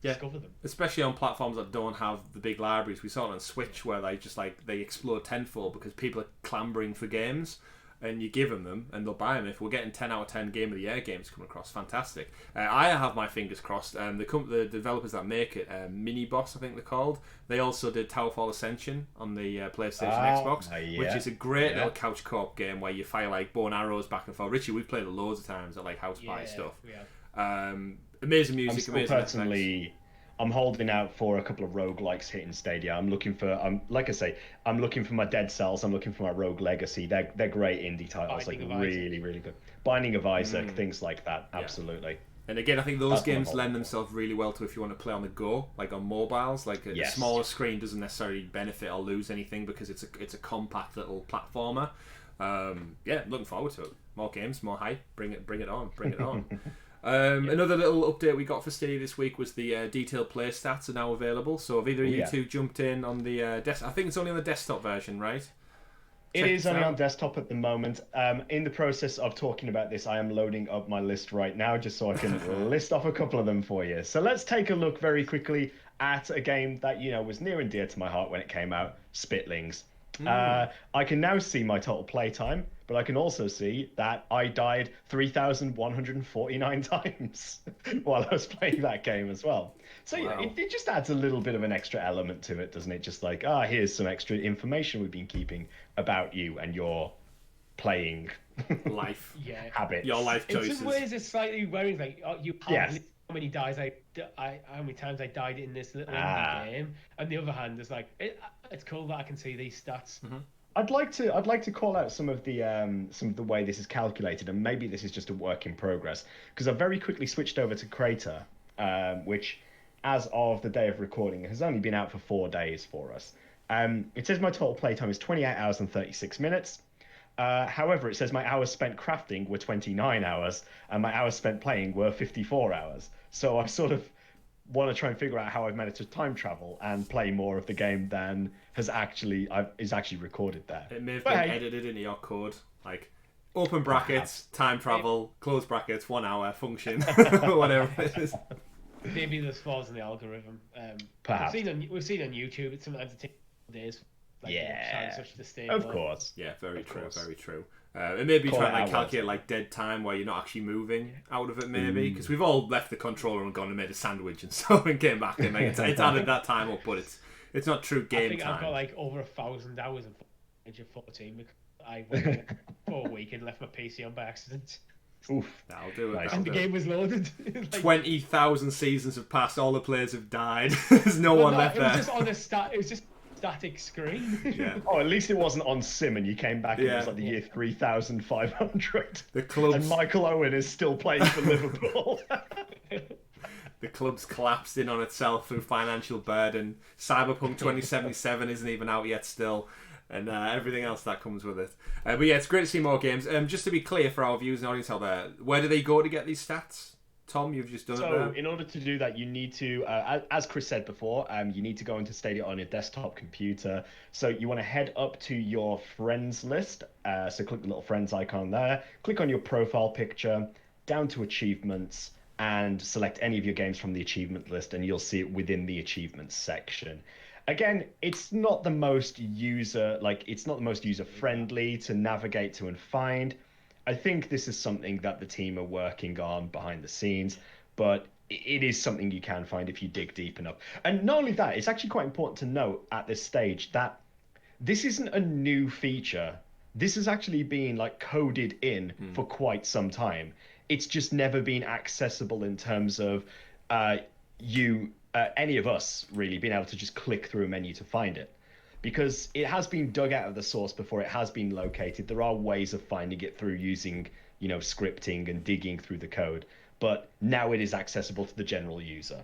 discover them. Especially on platforms that don't have the big libraries. We saw it on Switch where they explode tenfold because people are clambering for games. And you give them and they'll buy them. If we're getting 10 out of 10 Game of the Year games coming across, fantastic. I have my fingers crossed. The developers that make it, Mini Boss, I think they're called, they also did Towerfall Ascension on the PlayStation Xbox, which is a great little couch co-op game where you fire like bow and arrows back and forth. Richie, we've played it loads of times at like house party stuff. Amazing music, I'm holding out for a couple of roguelikes hitting Stadia. I'm looking for my Dead Cells. I'm looking for my Rogue Legacy. They're great indie titles, really, really good. Binding of Isaac, things like that. Absolutely. And again, I think those games lend themselves really well to if you want to play on the go, like on mobiles. Like a smaller screen doesn't necessarily benefit or lose anything because it's a compact little platformer. Looking forward to it. More games, more hype. Bring it on. Another little update we got for Stadia this week was the detailed play stats are now available. So have either of you two jumped in on the I think it's only on the desktop version, right? It is only on desktop at the moment. In the process of talking about this, I am loading up my list right now just so I can list off a couple of them for you. So let's take a look very quickly at a game that, was near and dear to my heart when it came out, Spitlings. I can now see my total playtime, but I can also see that I died 3,149 times while I was playing that game as well. So it just adds a little bit of an extra element to it, doesn't it? Just like, here's some extra information we've been keeping about you and your playing life habits. Your life choices. In some ways, it's slightly worrying. Like, you have how many times I died in this little indie game. On the other hand, it's like it's cool that I can see these stats. Mm-hmm. I'd like to call out some of the way this is calculated, and maybe this is just a work in progress, because I've very quickly switched over to Crater, which, as of the day of recording, has only been out for 4 days for us. It says my total playtime is 28 hours and 36 minutes. However, it says my hours spent crafting were 29 hours, and my hours spent playing were 54 hours. So I sort of want to try and figure out how I've managed to time travel and play more of the game than is actually recorded there. It may have been edited into your code, like open brackets, time travel, close brackets, 1 hour function, whatever it is. Maybe there's flaws in the algorithm. Perhaps. We've seen on YouTube. Sometimes it takes days. Of course. Yeah, very true. Very true. It may be trying to calculate like dead time where you're not actually moving out of it, maybe, because we've all left the controller and gone and made a sandwich and so and came back and it's added that time up, but it's not true game time. I think I've got like over 1,000 hours of Age of 14 because I went for a week and left my PC on by accident. Oof, that'll do it. Nice. And the game was loaded. 20,000 seasons have passed. All the players have died. There's no one left there. It was just on a It was just static screen. Yeah. Oh, at least it wasn't on sim and you came back and it was like the year 3,500. The clubs... And Michael Owen is still playing for Liverpool. The club's collapsed in on itself through financial burden. Cyberpunk 2077 isn't even out yet still. And everything else that comes with it. But yeah, it's great to see more games. Just to be clear for our viewers and audience out there, where do they go to get these stats? Tom, you've just done it there. So in order to do that, you need to, as Chris said before, you need to go into Stadia on your desktop computer. So you want to head up to your friends list. So click the little friends icon there. Click on your profile picture, down to achievements, and select any of your games from the achievement list, and you'll see it within the achievements section. Again, it's not the most user friendly to navigate to and find. I think this is something that the team are working on behind the scenes, but it is something you can find if you dig deep enough. And not only that, it's actually quite important to note at this stage that this isn't a new feature. This has actually been like coded in for quite some time. It's just never been accessible in terms of any of us really being able to just click through a menu to find it. Because it has been dug out of the source before it has been located. There are ways of finding it through using, scripting and digging through the code. But now it is accessible to the general user.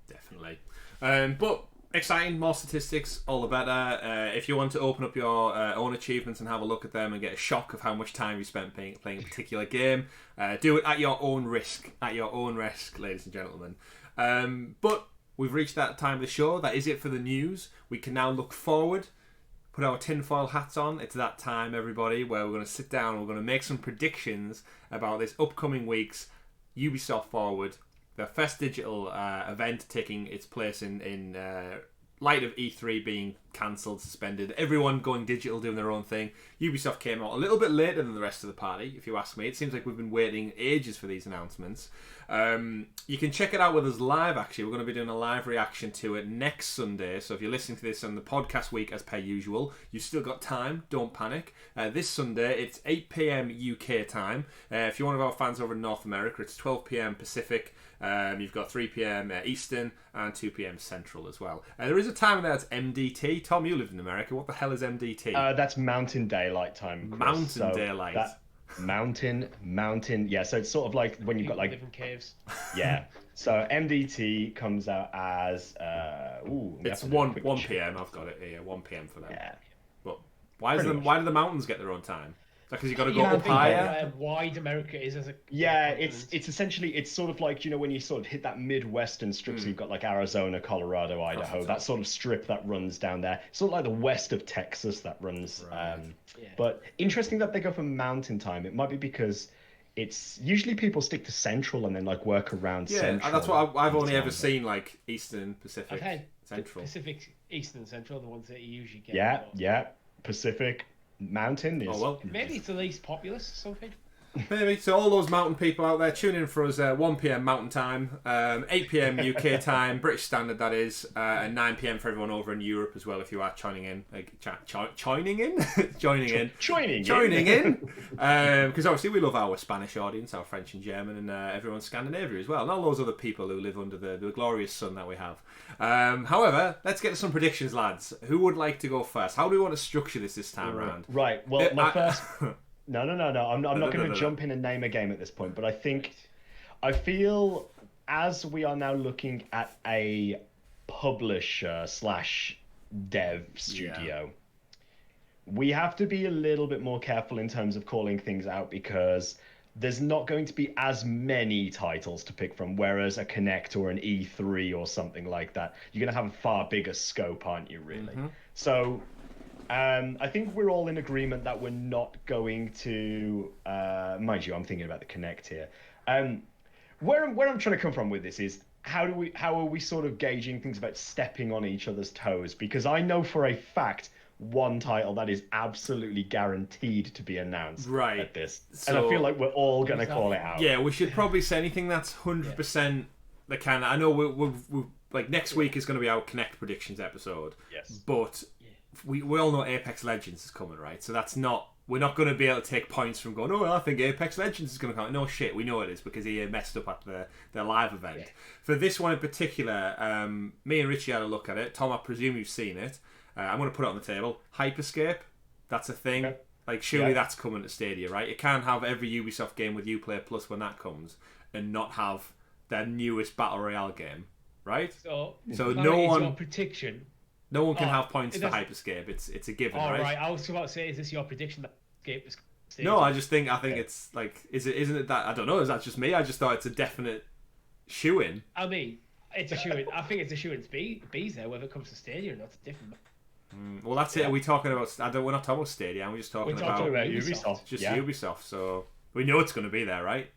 Definitely. But exciting, more statistics, all the better. If you want to open up your own achievements and have a look at them and get a shock of how much time you spent playing a particular game, do it at your own risk. At your own risk, ladies and gentlemen. But we've reached that time of the show. That is it for the news. We can now look forward, put our tinfoil hats on. It's that time, everybody, where we're going to sit down and we're going to make some predictions about this upcoming week's Ubisoft Forward, the first digital event taking its place in light of E3 being cancelled, suspended, everyone going digital, doing their own thing. Ubisoft came out a little bit later than the rest of the party, if you ask me. It seems like we've been waiting ages for these announcements. You can check it out with us live, actually. We're going to be doing a live reaction to it next Sunday. So if you're listening to this on the podcast week, as per usual, you've still got time. Don't panic. This Sunday, it's 8 p.m. UK time. If you're one of our fans over in North America, it's 12 p.m. Pacific. You've got 3 p.m. Eastern and 2 p.m. Central as well. There is a time in there that's MDT. Tom, you lived in America. What the hell is MDT? That's Mountain Daylight Time, Chris. Mountain Daylight. Mountain. Yeah, so it's sort of like when you've got like... live in caves. Yeah. So MDT comes out as... it's 1 p.m. I've got it here. 1 p.m. for them. Yeah. But why do the mountains get their own time? Because you got to You go know, up higher. how wide America is as a it's essentially, it's sort of like, when you sort of hit that Midwestern strip, so you've got like Arizona, Colorado, Idaho, that sort of strip that runs down there. Sort of like the west of Texas that runs. Right. But interesting that they go for mountain time. It might be because it's usually people stick to Central and then like work around Central. Yeah, that's what I've only ever time. seen, like Eastern, Pacific, I've had Central. Pacific, Eastern, and Central, the ones that you usually get. Yeah. Pacific Mountain is. Oh, well. Maybe it's the least populous or something. Maybe. So all those mountain people out there, tune in for us 1 p.m. Mountain Time, 8 p.m. UK time, British Standard that is, and 9 p.m. for everyone over in Europe as well if you are joining in. Joining in? Because obviously we love our Spanish audience, our French and German, and everyone Scandinavia as well, and all those other people who live under the glorious sun that we have. However, let's get to some predictions, lads. Who would like to go first? How do we want to structure this time around? Right, well, my first... No. I'm not going to jump in and name a game at this point, but I feel as we are now looking at a publisher / dev studio, we have to be a little bit more careful in terms of calling things out because there's not going to be as many titles to pick from, whereas a Connect or an E3 or something like that, you're going to have a far bigger scope, aren't you, really? Mm-hmm. So... I think we're all in agreement that we're not going to, mind you, I'm thinking about the Connect here. Where I'm trying to come from with this is how are we sort of gauging things about stepping on each other's toes? Because I know for a fact one title that is absolutely guaranteed to be announced at this, and I feel like we're all going to call it out. Yeah, we should probably say anything that's 100% the kind. I know we're like next week is going to be our Connect predictions episode. Yes, but. We all know Apex Legends is coming, right? So we're not going to be able to take points from going, oh, well, I think Apex Legends is going to come. No shit, we know it is because he messed up at the live event. Yeah. For this one in particular, me and Richie had a look at it. Tom, I presume you've seen it. I'm going to put it on the table. Hyperscape, that's a thing. Okay. Like, surely that's coming to Stadia, right? You can't have every Ubisoft game with Uplay Plus when that comes and not have their newest Battle Royale game, right? So no one... your prediction... No one can have points for Hyperscape. It's a given, right? Right. I was about to say, is this your prediction that Hyperscape is? No, I think it's like, isn't it that? I don't know. Is that just me? I just thought it's a definite shoe-in. I mean, it's a shoe-in. I think it's a shoe-in. B's there, whether it comes to Stadia or not, it's different. Well, that's it. Are we talking about? We're not talking about Stadia. We're just talking about Ubisoft. Just Ubisoft. So we know it's going to be there, right?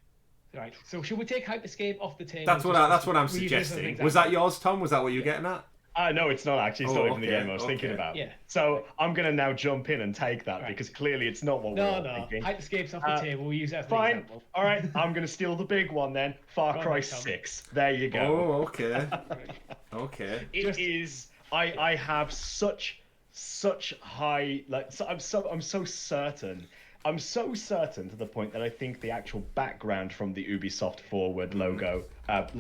Right. So should we take Hyperscape off the table? That's what I'm suggesting. Was that yours, Tom? Was that what you were getting at? No, it's not actually. It's not even the game I was thinking about. Yeah. So I'm going to now jump in and take that because clearly it's not what we're all thinking. Hyperscape's off the table. We'll use that as an example. All right, I'm going to steal the big one then. Far Cry 6. There you go. Oh, okay. Okay. It is... I have such high... I'm so certain. I'm so certain to the point that I think the actual background from the Ubisoft Forward logo,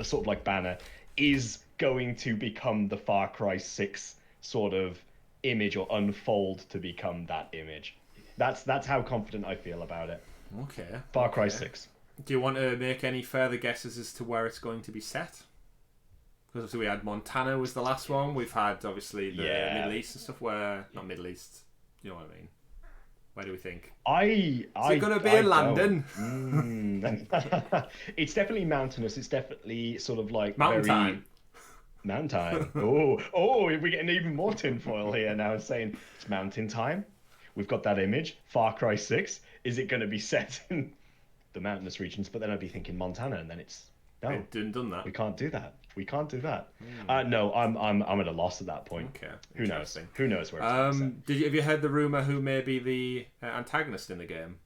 sort of like banner, is going to become the Far Cry 6 sort of image or unfold to become that image. That's how confident I feel about it. Okay. Far Cry 6. Do you want to make any further guesses as to where it's going to be set? Because obviously we had Montana was the last one. We've had obviously the Middle East and stuff where... Not Middle East, you know what I mean. Where do we think? Is it going to be in London? It's definitely mountainous. It's definitely sort of like... Mountain time. Mountain time. We're getting even more tinfoil here now saying it's mountain time. We've got that image. Far Cry 6. Is it going to be set in the mountainous regions? But then I'd be thinking Montana, and then it's... No, done that. We can't do that. No, I'm at a loss at that point. Okay. Who knows where it's going to have you heard the rumour who may be the antagonist in the game?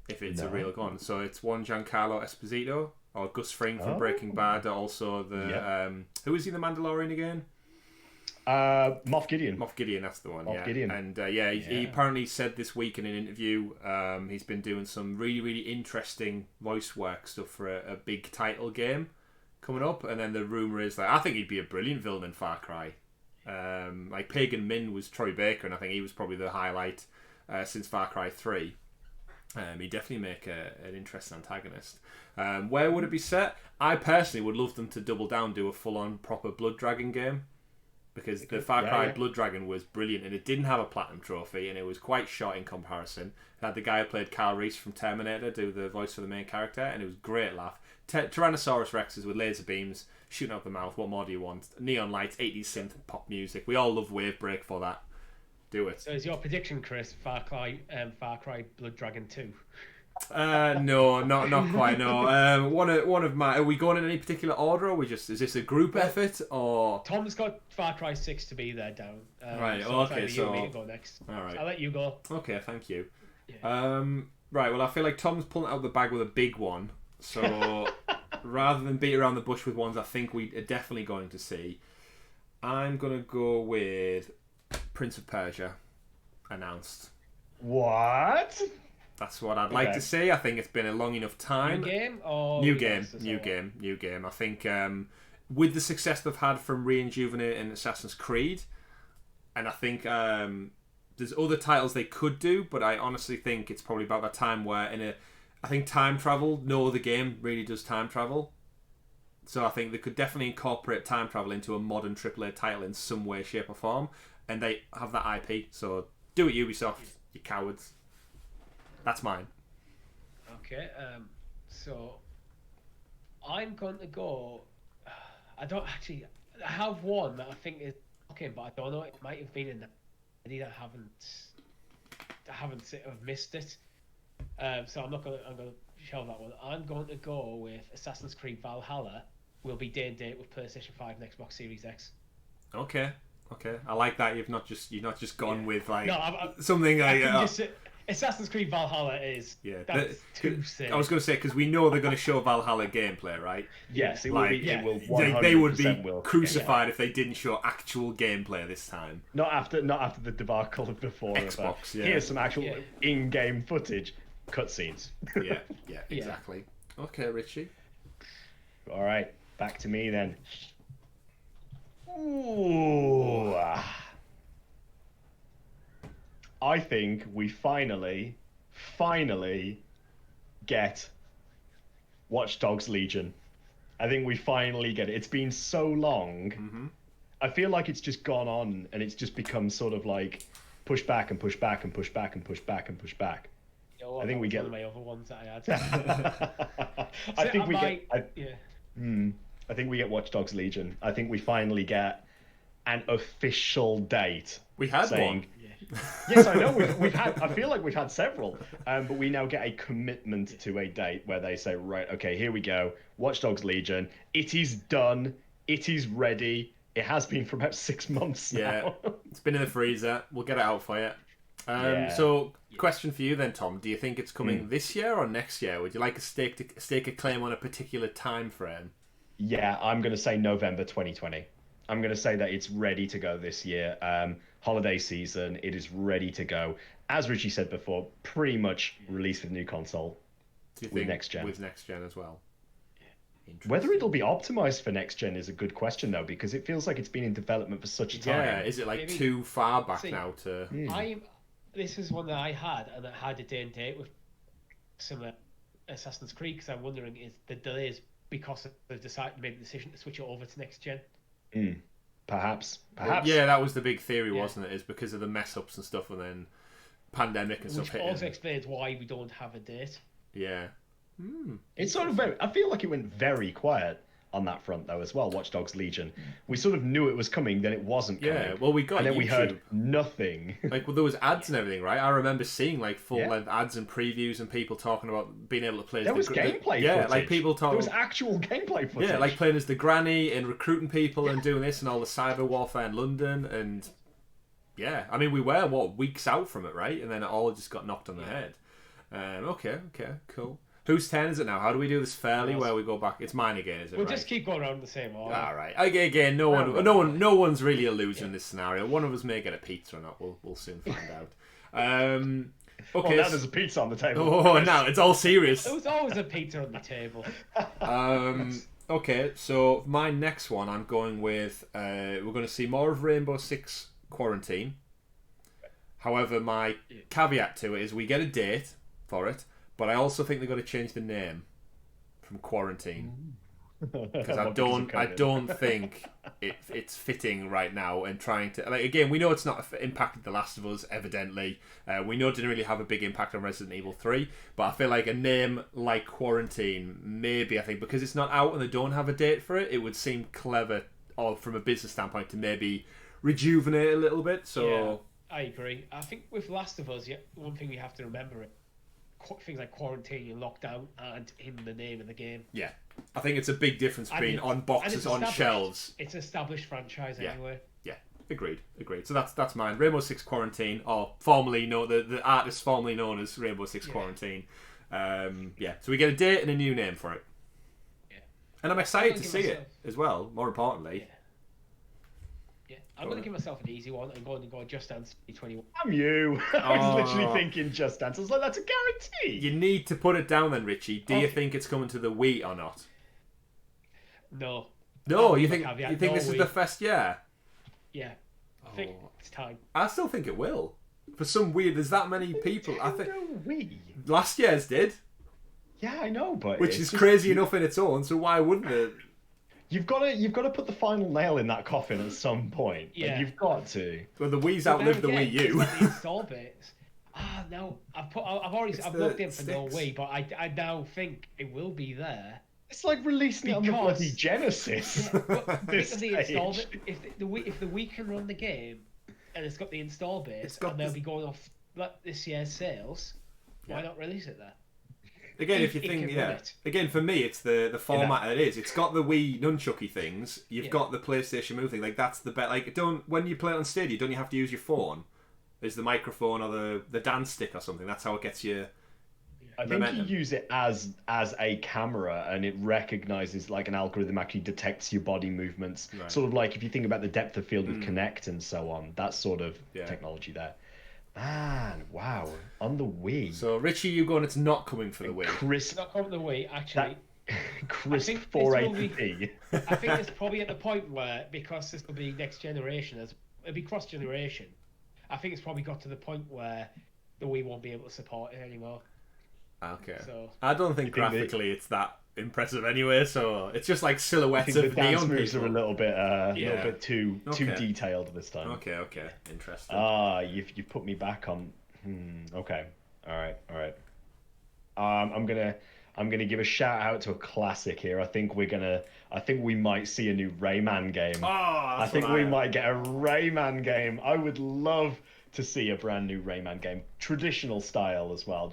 If it's a real gun. So it's one Giancarlo Esposito or Gus Fring from Breaking Bad, also the who is he, the Mandalorian again? Moff Gideon. Moff Gideon, that's the one. Moff Gideon. And he apparently said this week in an interview he's been doing some really, really interesting voice work stuff for a big title game coming up. And then the rumour is I think he'd be a brilliant villain in Far Cry. Like Pagan Min was Troy Baker, and I think he was probably the highlight since Far Cry 3. He'd definitely make an interesting antagonist. Where would it be set? I personally would love them to double down, do a full-on proper Blood Dragon game. because the Far Cry Blood Dragon was brilliant, and it didn't have a platinum trophy, and it was quite short in comparison. It had the guy who played Kyle Reese from Terminator do the voice for the main character, and it was a great laugh. Tyrannosaurus Rexes with laser beams shooting out the mouth. What more do you want? Neon lights, 80s synth pop music. We all love Wave Break for that. Do it. So is your prediction, Chris, Far Cry Blood Dragon 2? No, not quite. No. One of my. Are we going in any particular order, or is this a group effort, or? Tom's got Far Cry 6 to be there down. Right. So Okay. you and me to go next. All right. I'll let you go. Okay. Thank you. Yeah. Right. Well, I feel like Tom's pulling out the bag with a big one. So rather than beat around the bush with ones I think we are definitely going to see, I'm gonna go with Prince of Persia announced. What? That's what I'd like to see. I think it's been a long enough time. New game or new game. I think with the success they've had from rejuvenating Assassin's Creed, and I think there's other titles they could do, but I honestly think it's probably about that time where I think time travel. No other game really does time travel, so I think they could definitely incorporate time travel into a modern AAA title in some way, shape, or form, and they have that IP. So do it, Ubisoft, you cowards. That's mine. Okay, so I'm going to go. I don't actually. I have one that I think is okay, but I don't know. It might have been in the. I haven't sort of missed it. So I'm gonna shelve that one. I'm going to go with Assassin's Creed Valhalla. Will be day and date with PlayStation 5 and Xbox Series X. Okay. I like that. You've not just gone with like something like. Assassin's Creed Valhalla is that's too sick. I was going to say, because we know they're going to show Valhalla gameplay, right? Yes, it will. They would be crucified if they didn't show actual gameplay this time. Not after the debacle of before. Xbox, Here's some actual in-game footage, cutscenes. Yeah, exactly. Okay, Richie. All right, back to me then. Ooh. I think we finally get Watch Dogs Legion. I think we finally get it. It's been so long. Mm-hmm. I feel like it's just gone on and it's just become sort of like push back and push back and push back and push back and push back. You know what, I think we get one of my other ones that I had. I think we get Watch Dogs Legion. I think we finally get an official date. We had one. Yes, I know. We've had. I feel like we've had several, but we now get a commitment to a date where they say, right, okay, here we go. Watch Dogs Legion. It is done. It is ready. It has been for about 6 months now. Yeah, it's been in the freezer. We'll get it out for you. So, question for you then, Tom. Do you think it's coming this year or next year? Would you like to stake a claim on a particular time frame? Yeah, I'm going to say November 2020. I'm going to say that it's ready to go this year. Holiday season, it is ready to go. As Richie said before, pretty much released with new console. Do you with think next gen. With next gen as well. Whether it'll be optimized for next gen is a good question though, because it feels like it's been in development for such a time. Yeah, is it like too far back now to? This is one that I had, and I had a day and date with some Assassin's Creed, because I'm wondering is the delays because they've made the decision to switch it over to next gen. Perhaps. Yeah, that was the big theory, wasn't it? Is because of the mess ups and stuff, and then pandemic and stuff. Which also explains why we don't have a date. Yeah. It's sort of I feel like it went very quiet on that front though as well. Watch Dogs Legion. We sort of knew it was coming, then it wasn't coming. Yeah, well we got and then YouTube. We heard nothing. Like there was ads and everything, right? I remember seeing like full length ads and previews and people talking about being able to play. There was gameplay. Yeah, footage. Like people talking. There was actual gameplay footage. Yeah, like playing as the granny and recruiting people and doing this and all the cyber warfare in London and. Yeah, I mean we were weeks out from it, right? And then it all just got knocked on the head. Okay, cool. Whose turn is it now? How do we do this fairly? Where we go back? It's mine again, is it? We'll just keep going around the same order. All right. Again, no one's really a loser in this scenario. One of us may get a pizza or not. We'll soon find out. Okay. Well, now there's a pizza on the table. Oh, now it's all serious. There was always a pizza on the table. Okay, so my next one, I'm going with. We're going to see more of Rainbow Six Quarantine. However, my caveat to it is we get a date for it. But I also think they've got to change the name from Quarantine because I don't think it's fitting right now. And trying to again, we know it's not impacted The Last of Us. Evidently, we know it didn't really have a big impact on Resident Evil 3. But I feel like a name like Quarantine, maybe I think because it's not out and they don't have a date for it, it would seem clever, or from a business standpoint, to maybe rejuvenate a little bit. So yeah, I agree. I think with Last of Us, one thing we have to remember things like quarantine and lockdown aren't in the name of the game. Yeah, I think it's a big difference between on boxes, on shelves. It's an established franchise anyway. Yeah, agreed. So that's mine. Rainbow Six Quarantine, or formerly known, the artist formerly known as Rainbow Six Quarantine. So we get a date and a new name for it. Yeah, and I'm excited to see it as well. More importantly. Yeah, I'm going to give myself an easy one. I'm going to go Just Dance 2021. Damn you! I was literally thinking Just Dance. I was like, that's a guarantee. You need to put it down then, Richie. Do you think it's coming to the Wii or not? No. No, you think this is the first year? Yeah, I think it's time. I still think it will. For some weird, there's that many people. I think Wii. Last year's did. Yeah, I know, but which is crazy enough in its own. So why wouldn't it? You've got to put the final nail in that coffin at some point. Yeah, you've got to. Well, the Wii's outlived the Wii U. The install bits. No, I've looked in for no Wii, but I now think it will be there. It's like releasing it on the bloody Genesis. Yeah, but because the install bit, if the Wii can run the game, and it's got the install base, and they'll be going off this year's sales, why not release it there? Again, if you think, again, for me, it's the format it is. It's got the Wii nunchucky things. You've got the PlayStation Move thing. Like, that's the bet. Like, when you play it on Stadia, don't you have to use your phone? Is the microphone or the dance stick or something? That's how it gets you. I think you use it as a camera, and it recognizes, like, an algorithm actually detects your body movements. Right. Sort of like if you think about the depth of field with Kinect and so on, that sort of technology there. Man, wow. On the Wii. So, Richie, you going, it's not coming for the Wii. It's not coming for the Wii, actually. Crisp 480p. I think it's probably at the point where, because this will be next generation, it'll be cross-generation, I think it's probably got to the point where the Wii won't be able to support it anymore. Okay. So, I don't think graphically it's that impressive anyway, so it's just like silhouettes of the dance neon moves people. are a little bit too detailed this time. Okay, interesting. You've put me back on. Okay, all right. I'm gonna give a shout out to a classic here. I think we might see a new Rayman game. I think we might get a Rayman game. I would love to see a brand new Rayman game, traditional style as well.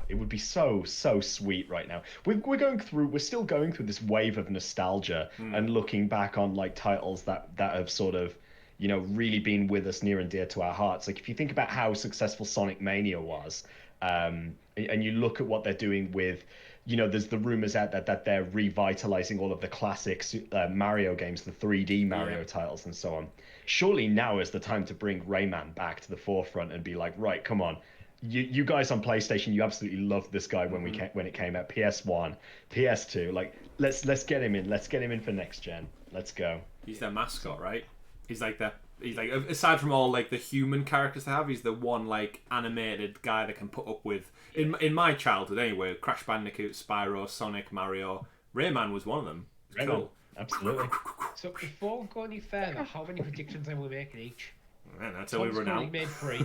It would be so sweet right now. We're still going through this wave of nostalgia and looking back on like titles that have sort of, really been with us near and dear to our hearts. Like if you think about how successful Sonic Mania was, and you look at what they're doing with, there's the rumors out that they're revitalizing all of the classics Mario games, the 3D Mario titles and so on. Surely now is the time to bring Rayman back to the forefront and be like, right, come on. You guys on PlayStation, you absolutely loved this guy when it came out. PS1, PS2, like let's get him in. Let's get him in for next gen. Let's go. He's their mascot, right? He's like aside from all like the human characters they have, he's the one like animated guy that can put up with in my childhood anyway. Crash Bandicoot, Spyro, Sonic, Mario. Rayman was one of them. It's cool. Absolutely. So before we go any further, how many predictions are we making each? Man, until we run out. Made 3.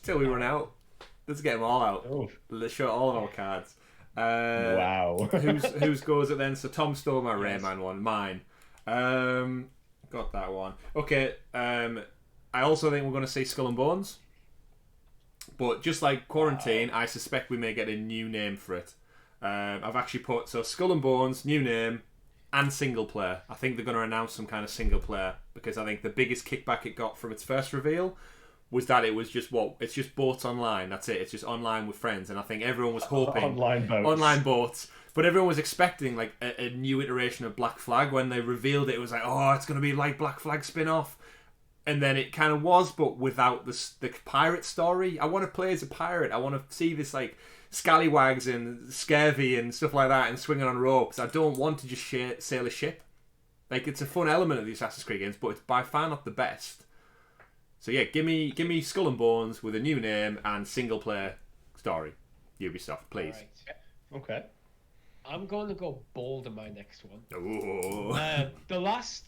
Till we run out. Let's get them all out. Oh. Let's show all of our cards. Wow. whose goes it then? So Tom stole my Rayman one. Mine. Got that one. Okay. I also think we're going to see Skull and Bones. But just like Quarantine, I suspect we may get a new name for it. I've actually put Skull and Bones, new name, and single player. I think they're going to announce some kind of single player because I think the biggest kickback it got from its first reveal was that it was just it's just boats online. That's it. It's just online with friends, and I think everyone was hoping online boats. But everyone was expecting like a new iteration of Black Flag. When they revealed it, it was like, oh, it's going to be like Black Flag spin-off, and then it kind of was, but without the pirate story. I want to play as a pirate. I want to see this like scallywags and scurvy and stuff like that, and swinging on ropes. I don't want to just sail a ship. Like it's a fun element of the Assassin's Creed games, but it's by far not the best. So yeah, give me Skull and Bones with a new name and single player story. Ubisoft, please. Right. Okay. I'm going to go bold in my next one. Ooh. The last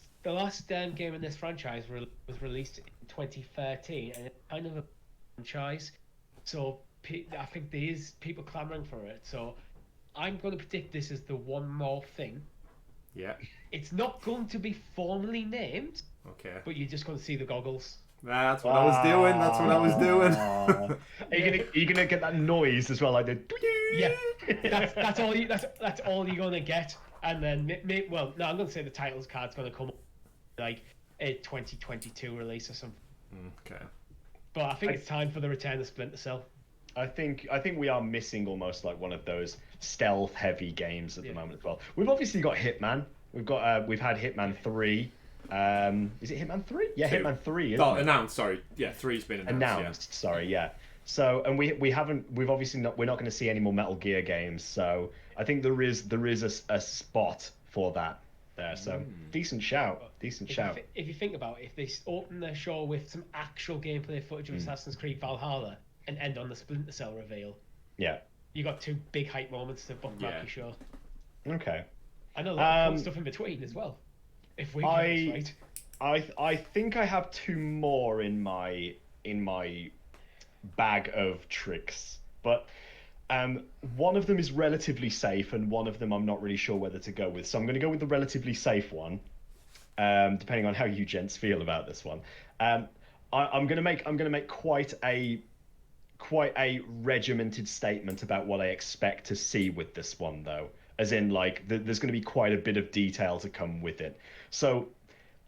game in this franchise was released in 2013, and it's kind of a franchise. So I think there is people clamoring for it. So I'm going to predict this is the One More Thing. Yeah. It's not going to be formally named. Okay. But you're just going to see the goggles. That's what I was doing. That's what I was doing. Are you gonna get that noise as well? I did. Yeah, that's all you. That's all you're gonna get. And then, well, no, I'm gonna say the titles card's gonna come like a 2022 release or something. Okay. But I think it's time for the return of Splinter Cell. I think we are missing almost like one of those stealth heavy games at the moment as well. We've obviously got Hitman. We've had Hitman 3. Is it Hitman 3? Yeah, 2. Hitman 3. Announced. Sorry, yeah, 3's been announced. Sorry, yeah. So, and we've obviously we're not going to see any more Metal Gear games. So, I think there is a spot for that there. So, decent shout. If you think about it, if they open their show with some actual gameplay footage of Assassin's Creed Valhalla and end on the Splinter Cell reveal, yeah, you got 2 big hype moments to bookmark your show. Okay. And a lot of cool stuff in between as well. If we get this right. I think I have 2 more in my bag of tricks, but one of them is relatively safe, and one of them I'm not really sure whether to go with. So I'm going to go with the relatively safe one, depending on how you gents feel about this one. I'm going to make quite a regimented statement about what I expect to see with this one, though. As in, like, there's going to be quite a bit of detail to come with it. So,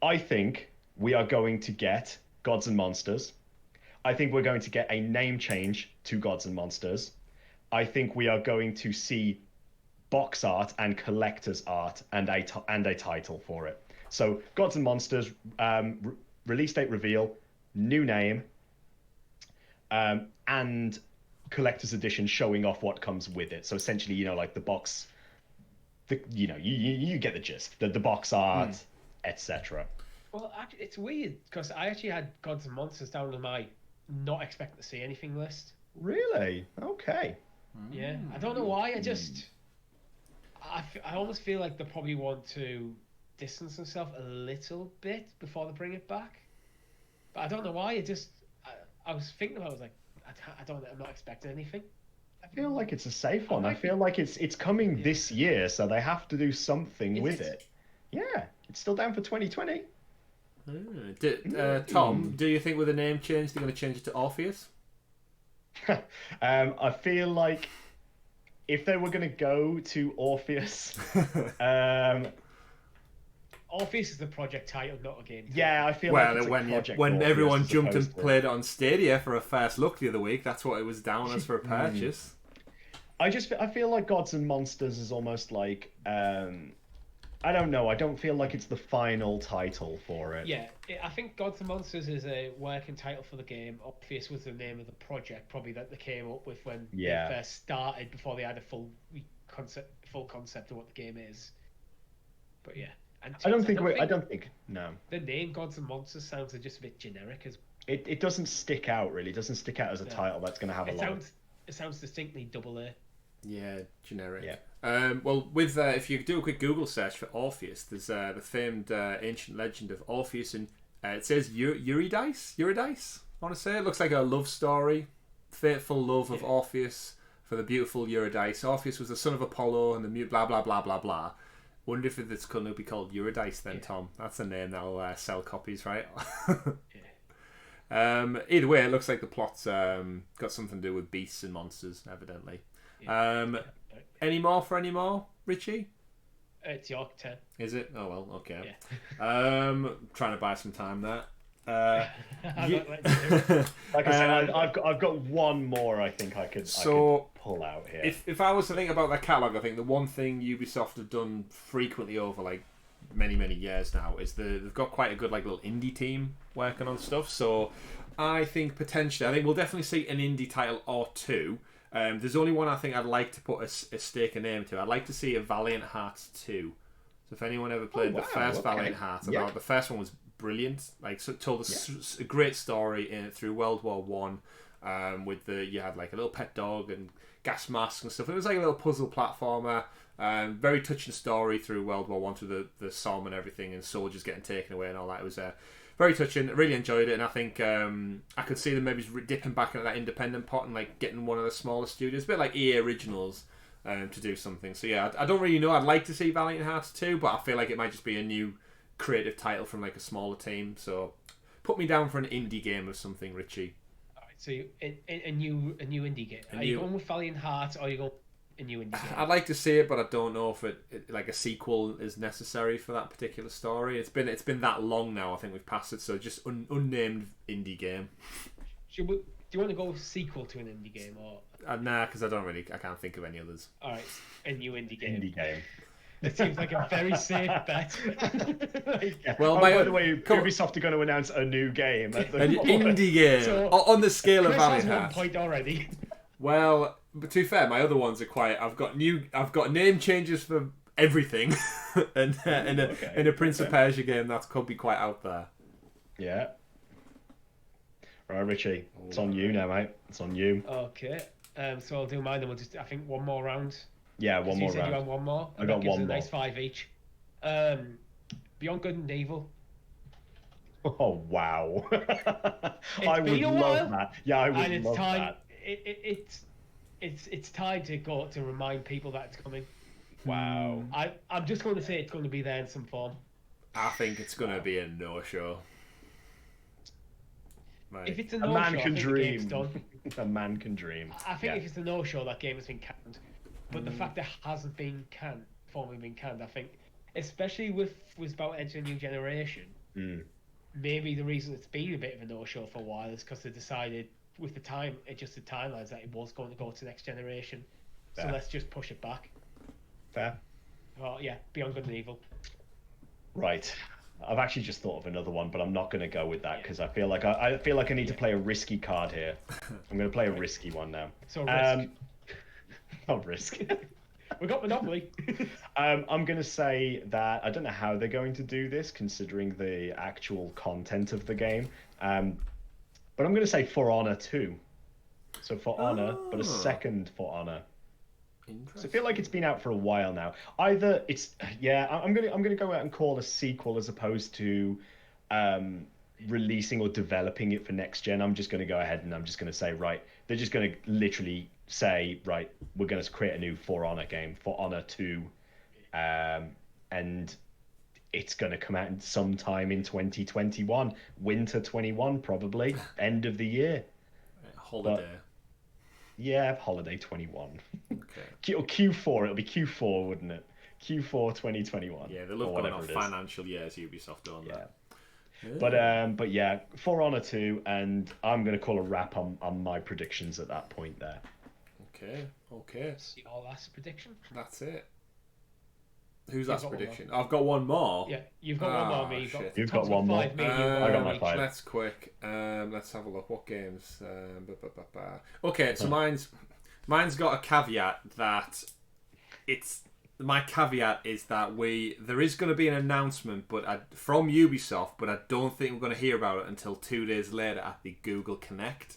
I think we are going to get Gods and Monsters. I think we're going to get a name change to Gods and Monsters. I think we are going to see box art and collector's art and a title for it. So, Gods and Monsters, release date reveal, new name, and collector's edition showing off what comes with it. So essentially, like the box. You get the gist. The box art, etc. Well, actually, it's weird because I actually had Gods and Monsters down on my not expecting to see anything list. Really? Okay. Yeah, I don't know why. I almost feel like they probably want to distance themselves a little bit before they bring it back. But I don't know why. I was thinking about it, I was like, I'm not expecting anything. I feel like it's a safe one. I feel like it's coming this year, so they have to do something with it. Yeah, it's still down for 2020. Tom, do you think with a name change they're going to change it to Orpheus? I feel like if they were going to go to Orpheus, Orpheus is the project title, not a game title. Yeah, I feel like it's when everyone jumped and played it on Stadia for a first look the other week, that's what it was down as for a purchase. I feel like Gods and Monsters is almost like I don't know. I don't feel like it's the final title for it. Yeah, I think Gods and Monsters is a working title for the game. Orpheus was the name of the project, probably that they came up with when they first started, before they had a full concept of what the game is. But yeah. I don't think. No. The name Gods and Monsters sounds just a bit generic. It doesn't stick out really. It doesn't stick out as a title that's going to have a lot. It sounds distinctly double A. Yeah, generic. Yeah. Well, with if you do a quick Google search for Orpheus, there's the famed ancient legend of Orpheus, and it says Eurydice. I want to say it looks like a love story, fateful love of Orpheus for the beautiful Eurydice. Orpheus was the son of Apollo, and the blah blah blah blah blah. Wonder if it's going to be called Eurydice then, Tom. That's a name that'll sell copies, right? Either way, it looks like the plot's got something to do with beasts and monsters, evidently. Any more, Richie? It's your turn. Is it? Oh, well, okay. Yeah. Trying to buy some time there. Like I said, I've got one more I think I could pull out here. If I was to think about their catalogue, I think the one thing Ubisoft have done frequently over like many years now is they've got quite a good like little indie team working on stuff. So I think we'll definitely see an indie title or two. There's only one I think I'd like to put a stake a name to. I'd like to see a Valiant Hearts 2. So if anyone ever played the first Valiant Hearts, the first one was brilliant. Like, so told a great story through World War One. With you had like a little pet dog and gas masks and stuff. It was like a little puzzle platformer. Very touching story through World War One, through the Somme and everything, and soldiers getting taken away and all that. It was very touching. Really enjoyed it, and I think I could see them maybe dipping back into that independent pot and like getting one of the smaller studios, a bit like EA Originals, to do something. So yeah, I don't really know. I'd like to see Valiant Hearts 2, but I feel like it might just be a new creative title from like a smaller team. So put me down for an indie game of something, Richie. All right, so a new indie game. Are you going with Valiant Hearts, or are you going a new indie game? I'd like to see it, but I don't know if it like a sequel is necessary for that particular story. It's been that long now. I think we've passed it, so just unnamed indie game. Do you want to go with sequel to an indie game, or nah? Because I can't think of any others. all right, a new indie game. Indie game. It seems like a very safe bet. Yeah. Well, by the way, Ubisoft are going to announce a new game. At the An moment. indie game So, on the scale of Chris Valiant has 1 Hearts. point already. Well, but to be fair, my other ones are quite. I've got name changes for everything, and in a Prince of Persia game that could be quite out there. Yeah. Right, Richie, it's on you now, mate. It's on you. Okay. So I'll do mine, and we'll just I think one more round. Yeah, one more You said round. you had one more. I got That gives one us a more. nice 5 each. Beyond Good and Evil. Oh wow! I would been a love while, that. Yeah, I would And it's love time. that. It's time to go to remind people that it's coming. Wow. I'm just going to say it's going to be there in some form. I think it's gonna be a no-show. Right. If it's a A no-show, man I can think the game's dream. done. A man can dream. I think Yeah. if it's a no-show, that game has been canned. But the fact that it hasn't been formally been canned, I think, especially with about entering a new generation, maybe the reason it's been a bit of a no-show for a while is because they decided with the adjusted timelines that it was going to go to next generation. So Fair. let's just push it back. Fair. Oh yeah, Beyond Good and Evil. Right. I've actually just thought of another one, but I'm not going to go with that because I feel like I need to play a risky card here. I'm going to play a risky one now. So risk. Not risk. We got Monopoly. I'm going to say that I don't know how they're going to do this, considering the actual content of the game. But I'm going to say For Honor 2. So For Honor, but a second For Honor. So I feel like it's been out for a while now. Either it's I'm gonna go out and call a sequel as opposed to releasing or developing it for next gen. I'm just gonna go ahead and I'm just gonna say right. They're just gonna literally say right. We're gonna create a new For Honor game, For Honor 2, and it's gonna come out sometime in 2021, winter 21 probably, end of the year. Holiday. Yeah, holiday 21. Okay. Or Q4, it'll be Q4, wouldn't it? Q4 2021. Yeah, they love or going whatever off it is. financial years, Ubisoft on Yeah. that. But yeah, For Honor 2, and I'm going to call a wrap on my predictions at that point there. Okay. Your last prediction? That's it. Who's You've last got one prediction? I've got one more. Yeah, you've got one more. Me. Shit. You've Tom's got one more. 5, me, I got my each. 5. That's quick. Let's have a look. What games? Okay, so mine's got a caveat that my caveat is that there is going to be an announcement, from Ubisoft, but I don't think we're going to hear about it until 2 days later at the Google Connect.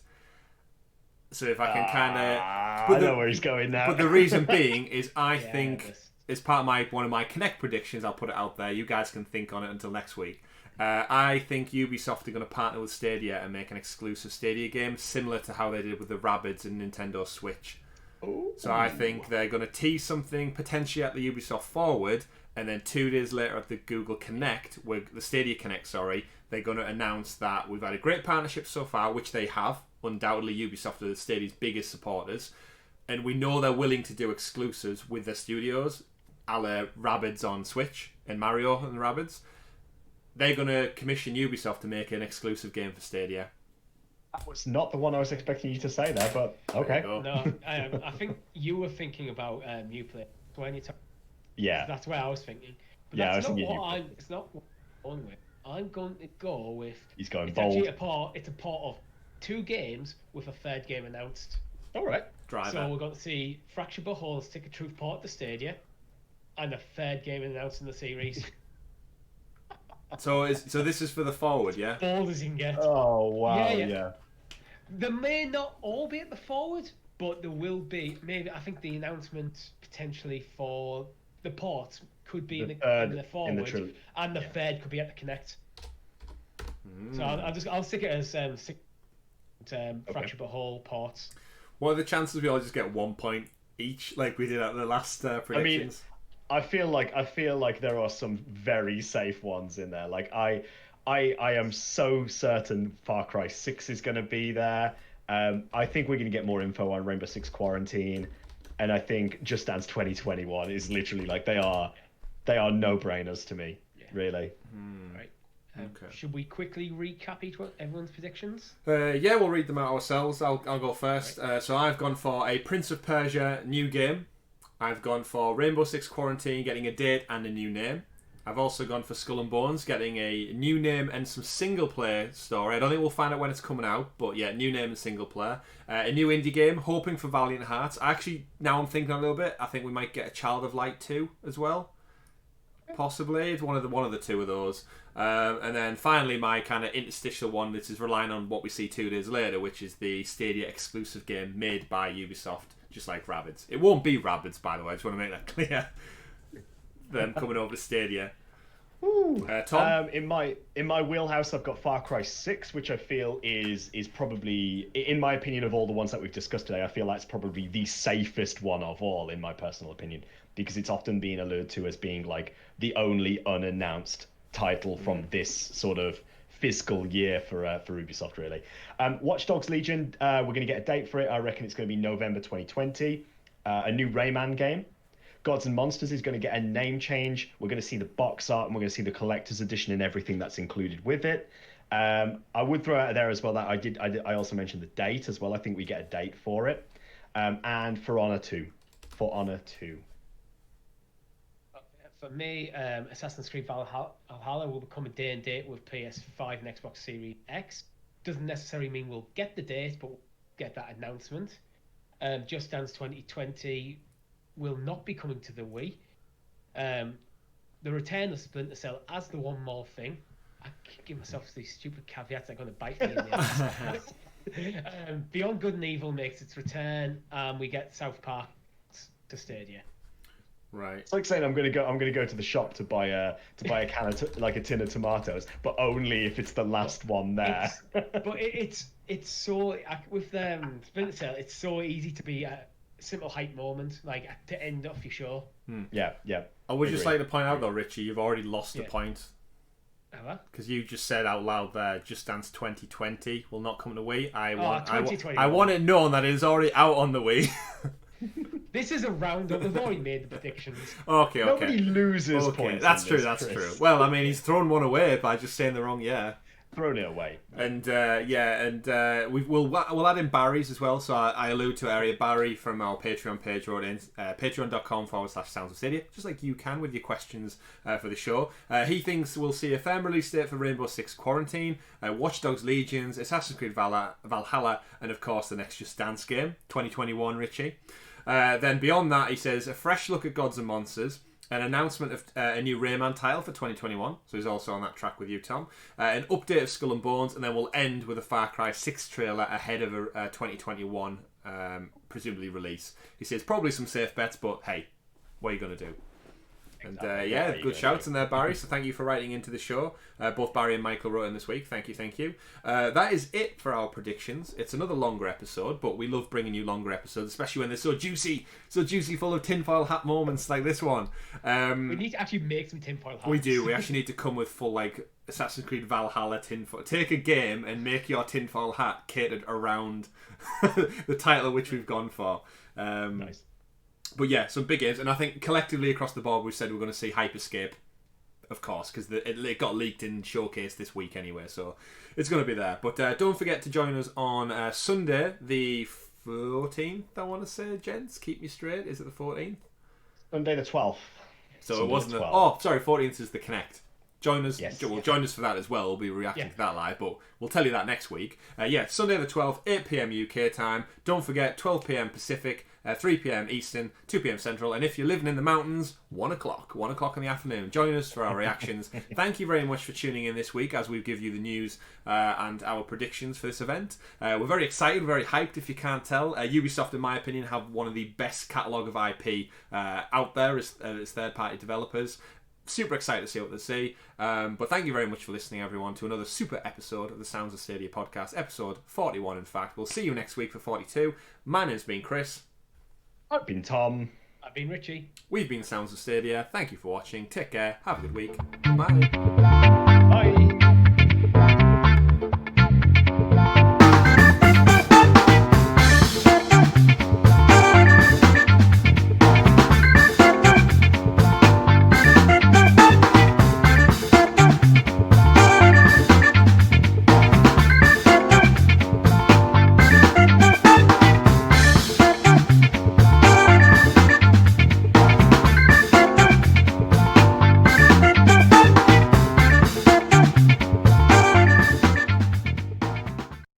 So if I can kind of, I know where he's going now. but the reason being is I Yeah, think this- as part of one of my Connect predictions, I'll put it out there. You guys can think on it until next week. I think Ubisoft are going to partner with Stadia and make an exclusive Stadia game, similar to how they did with the Rabbids and Nintendo Switch. Ooh. So I think they're going to tease something potentially at the Ubisoft Forward, and then 2 days later at the Google Connect, the Stadia Connect, they're going to announce that we've had a great partnership so far, which they have. Undoubtedly, Ubisoft are Stadia's biggest supporters, and we know they're willing to do exclusives with their studios, a la Rabbids on Switch and Mario and Rabbids. They're going to commission Ubisoft to make an exclusive game for Stadia. That was not the one I was expecting you to say there, but okay. There you go. No, I think you were thinking about Uplay when you talk. Yeah. That's where I was thinking. But Yeah, I that's was not thinking what Uplay. it's not what I'm going with. I'm going to go with. He's going It's bold. actually it's a part of 2 games with a 3rd game announced. All right. Driver. So we're going to see Fractured But Whole Stick of Truth port to Stadia, and a 3rd game announced in the series. So this is for the Forward, yeah? Bold as you can get. Oh wow, Yeah. yeah. They may not all be at the Forward, but there will be maybe. I think the announcement potentially for the port could be in the forward, and the third could be at the Connect. So I'll stick it as Fracture But Whole ports. What are the chances we all just get 1 point each, like we did at the last predictions? I feel like there are some very safe ones in there. Like I am so certain Far Cry 6 is going to be there. I think we're going to get more info on Rainbow Six Quarantine, and I think Just Dance 2021 is literally like they are no-brainers to me, really. Right. Okay. Should we quickly recap everyone's predictions? Yeah, we'll read them out ourselves. I'll go first. Right. So I've gone for a Prince of Persia new game. I've gone for Rainbow Six Quarantine getting a date and a new name. I've also gone for Skull and Bones getting a new name and some single player story. I don't think we'll find out when it's coming out, but yeah, new name and single player. A new indie game, hoping for Valiant Hearts. Actually, now I'm thinking a little bit, I think we might get a Child of Light 2 as well. Possibly. It's one of the two of those. And then finally my kind of interstitial one, this is relying on what we see 2 days later, which is the Stadia exclusive game made by Ubisoft, just like Rabbids. It won't be Rabbids, by the way, I just want to make that clear. Them coming over to Stadia. Tom? In my wheelhouse, I've got Far Cry 6, which I feel is probably, in my opinion, of all the ones that we've discussed today, I feel that's probably the safest one of all, in my personal opinion, because it's often been alluded to as being like the only unannounced title from this sort of fiscal year for Ubisoft, really. Watch Dogs Legion, we're going to get a date for it. I reckon it's going to be November 2020. A new Rayman game. Gods and Monsters is going to get a name change. We're going to see the box art, and we're going to see the collector's edition and everything that's included with it. I would throw out there as well that I also mentioned the date as well. I think we get a date for it. And For Honor 2. For me, Assassin's Creed Valhalla will become a day and date with PS5 and Xbox Series X. Doesn't necessarily mean we'll get the date, but we'll get that announcement. Just Dance 2020 will not be coming to the Wii. The return of Splinter Cell as the one more thing. I give myself these stupid caveats that are going to bite me in the ass. Beyond Good and Evil makes its return. We get South Park to Stadia. Right. It's like saying I'm gonna go to the shop to buy a can of like a tin of tomatoes, but only if it's the last one there. It's so with Splinter Cell, it's so easy to be a simple hype moment, like to end off your show. Yeah. I would just like to point out though, Richie, you've already lost a point. Because you just said out loud there, Just Dance 2020 will not come to Wii. I want it known that it is already out on the Wii. This is a roundup. We've already made the predictions. Okay. Nobody loses points. That's true. Chris. That's true. Well, I mean, he's thrown one away by just saying the wrong year. Thrown it away. And we'll add in Barry's as well. So I allude to area Barry from our Patreon page, wrote in patreon.com/Sounds of Stadia, just like you can with your questions for the show. He thinks we'll see a firm release date for Rainbow Six Quarantine, Watch Dogs Legions, Assassin's Creed Valhalla, and of course the next Just Dance game, 2021, Richie. Then beyond that, he says a fresh look at Gods and Monsters, an announcement of a new Rayman title for 2021, so he's also on that track with you, Tom. An update of Skull and Bones, and then we'll end with a Far Cry 6 trailer ahead of a 2021 presumably release. He says probably some safe bets, but hey, what are you going to do? And good shouts in there, Barry. So thank you for writing into the show. Both Barry and Michael wrote in this week. Thank you. That is it for our predictions. It's another longer episode, but we love bringing you longer episodes, especially when they're so juicy, full of tinfoil hat moments like this one. We need to actually make some tinfoil hats. We do. We actually need to come with full Assassin's Creed Valhalla tinfoil. Take a game and make your tinfoil hat catered around the title which we've gone for. Nice. But yeah, some big games, and I think collectively across the board, we've said we're going to see Hyperscape, of course, because it got leaked and showcased this week anyway, so it's going to be there. But don't forget to join us on Sunday, the 14th, I want to say, gents. Keep me straight. Is it the 14th? Sunday the 12th. So Sunday it wasn't the... Oh, sorry, 14th is the Connect. join us. Yes. Join us for that as well. We'll be reacting to that live, but we'll tell you that next week. Sunday the 12th, 8 p.m. UK time. Don't forget, 12 p.m. Pacific, 3 p.m. Eastern, 2 p.m. Central, and if you're living in the mountains, 1 o'clock in the afternoon. Join us for our reactions. Thank you very much for tuning in this week as we give you the news and our predictions for this event. We're very excited, very hyped if you can't tell. Ubisoft, in my opinion, have one of the best catalogue of IP out there as third-party developers. Super excited to see what they see. But thank you very much for listening, everyone, to another super episode of the Sounds of Stadia podcast, episode 41, in fact. We'll see you next week for 42. My name's been Chris. I've been Tom. I've been Richie. We've been Sounds of Stadia. Thank you for watching. Take care. Have a good week. Bye. Bye.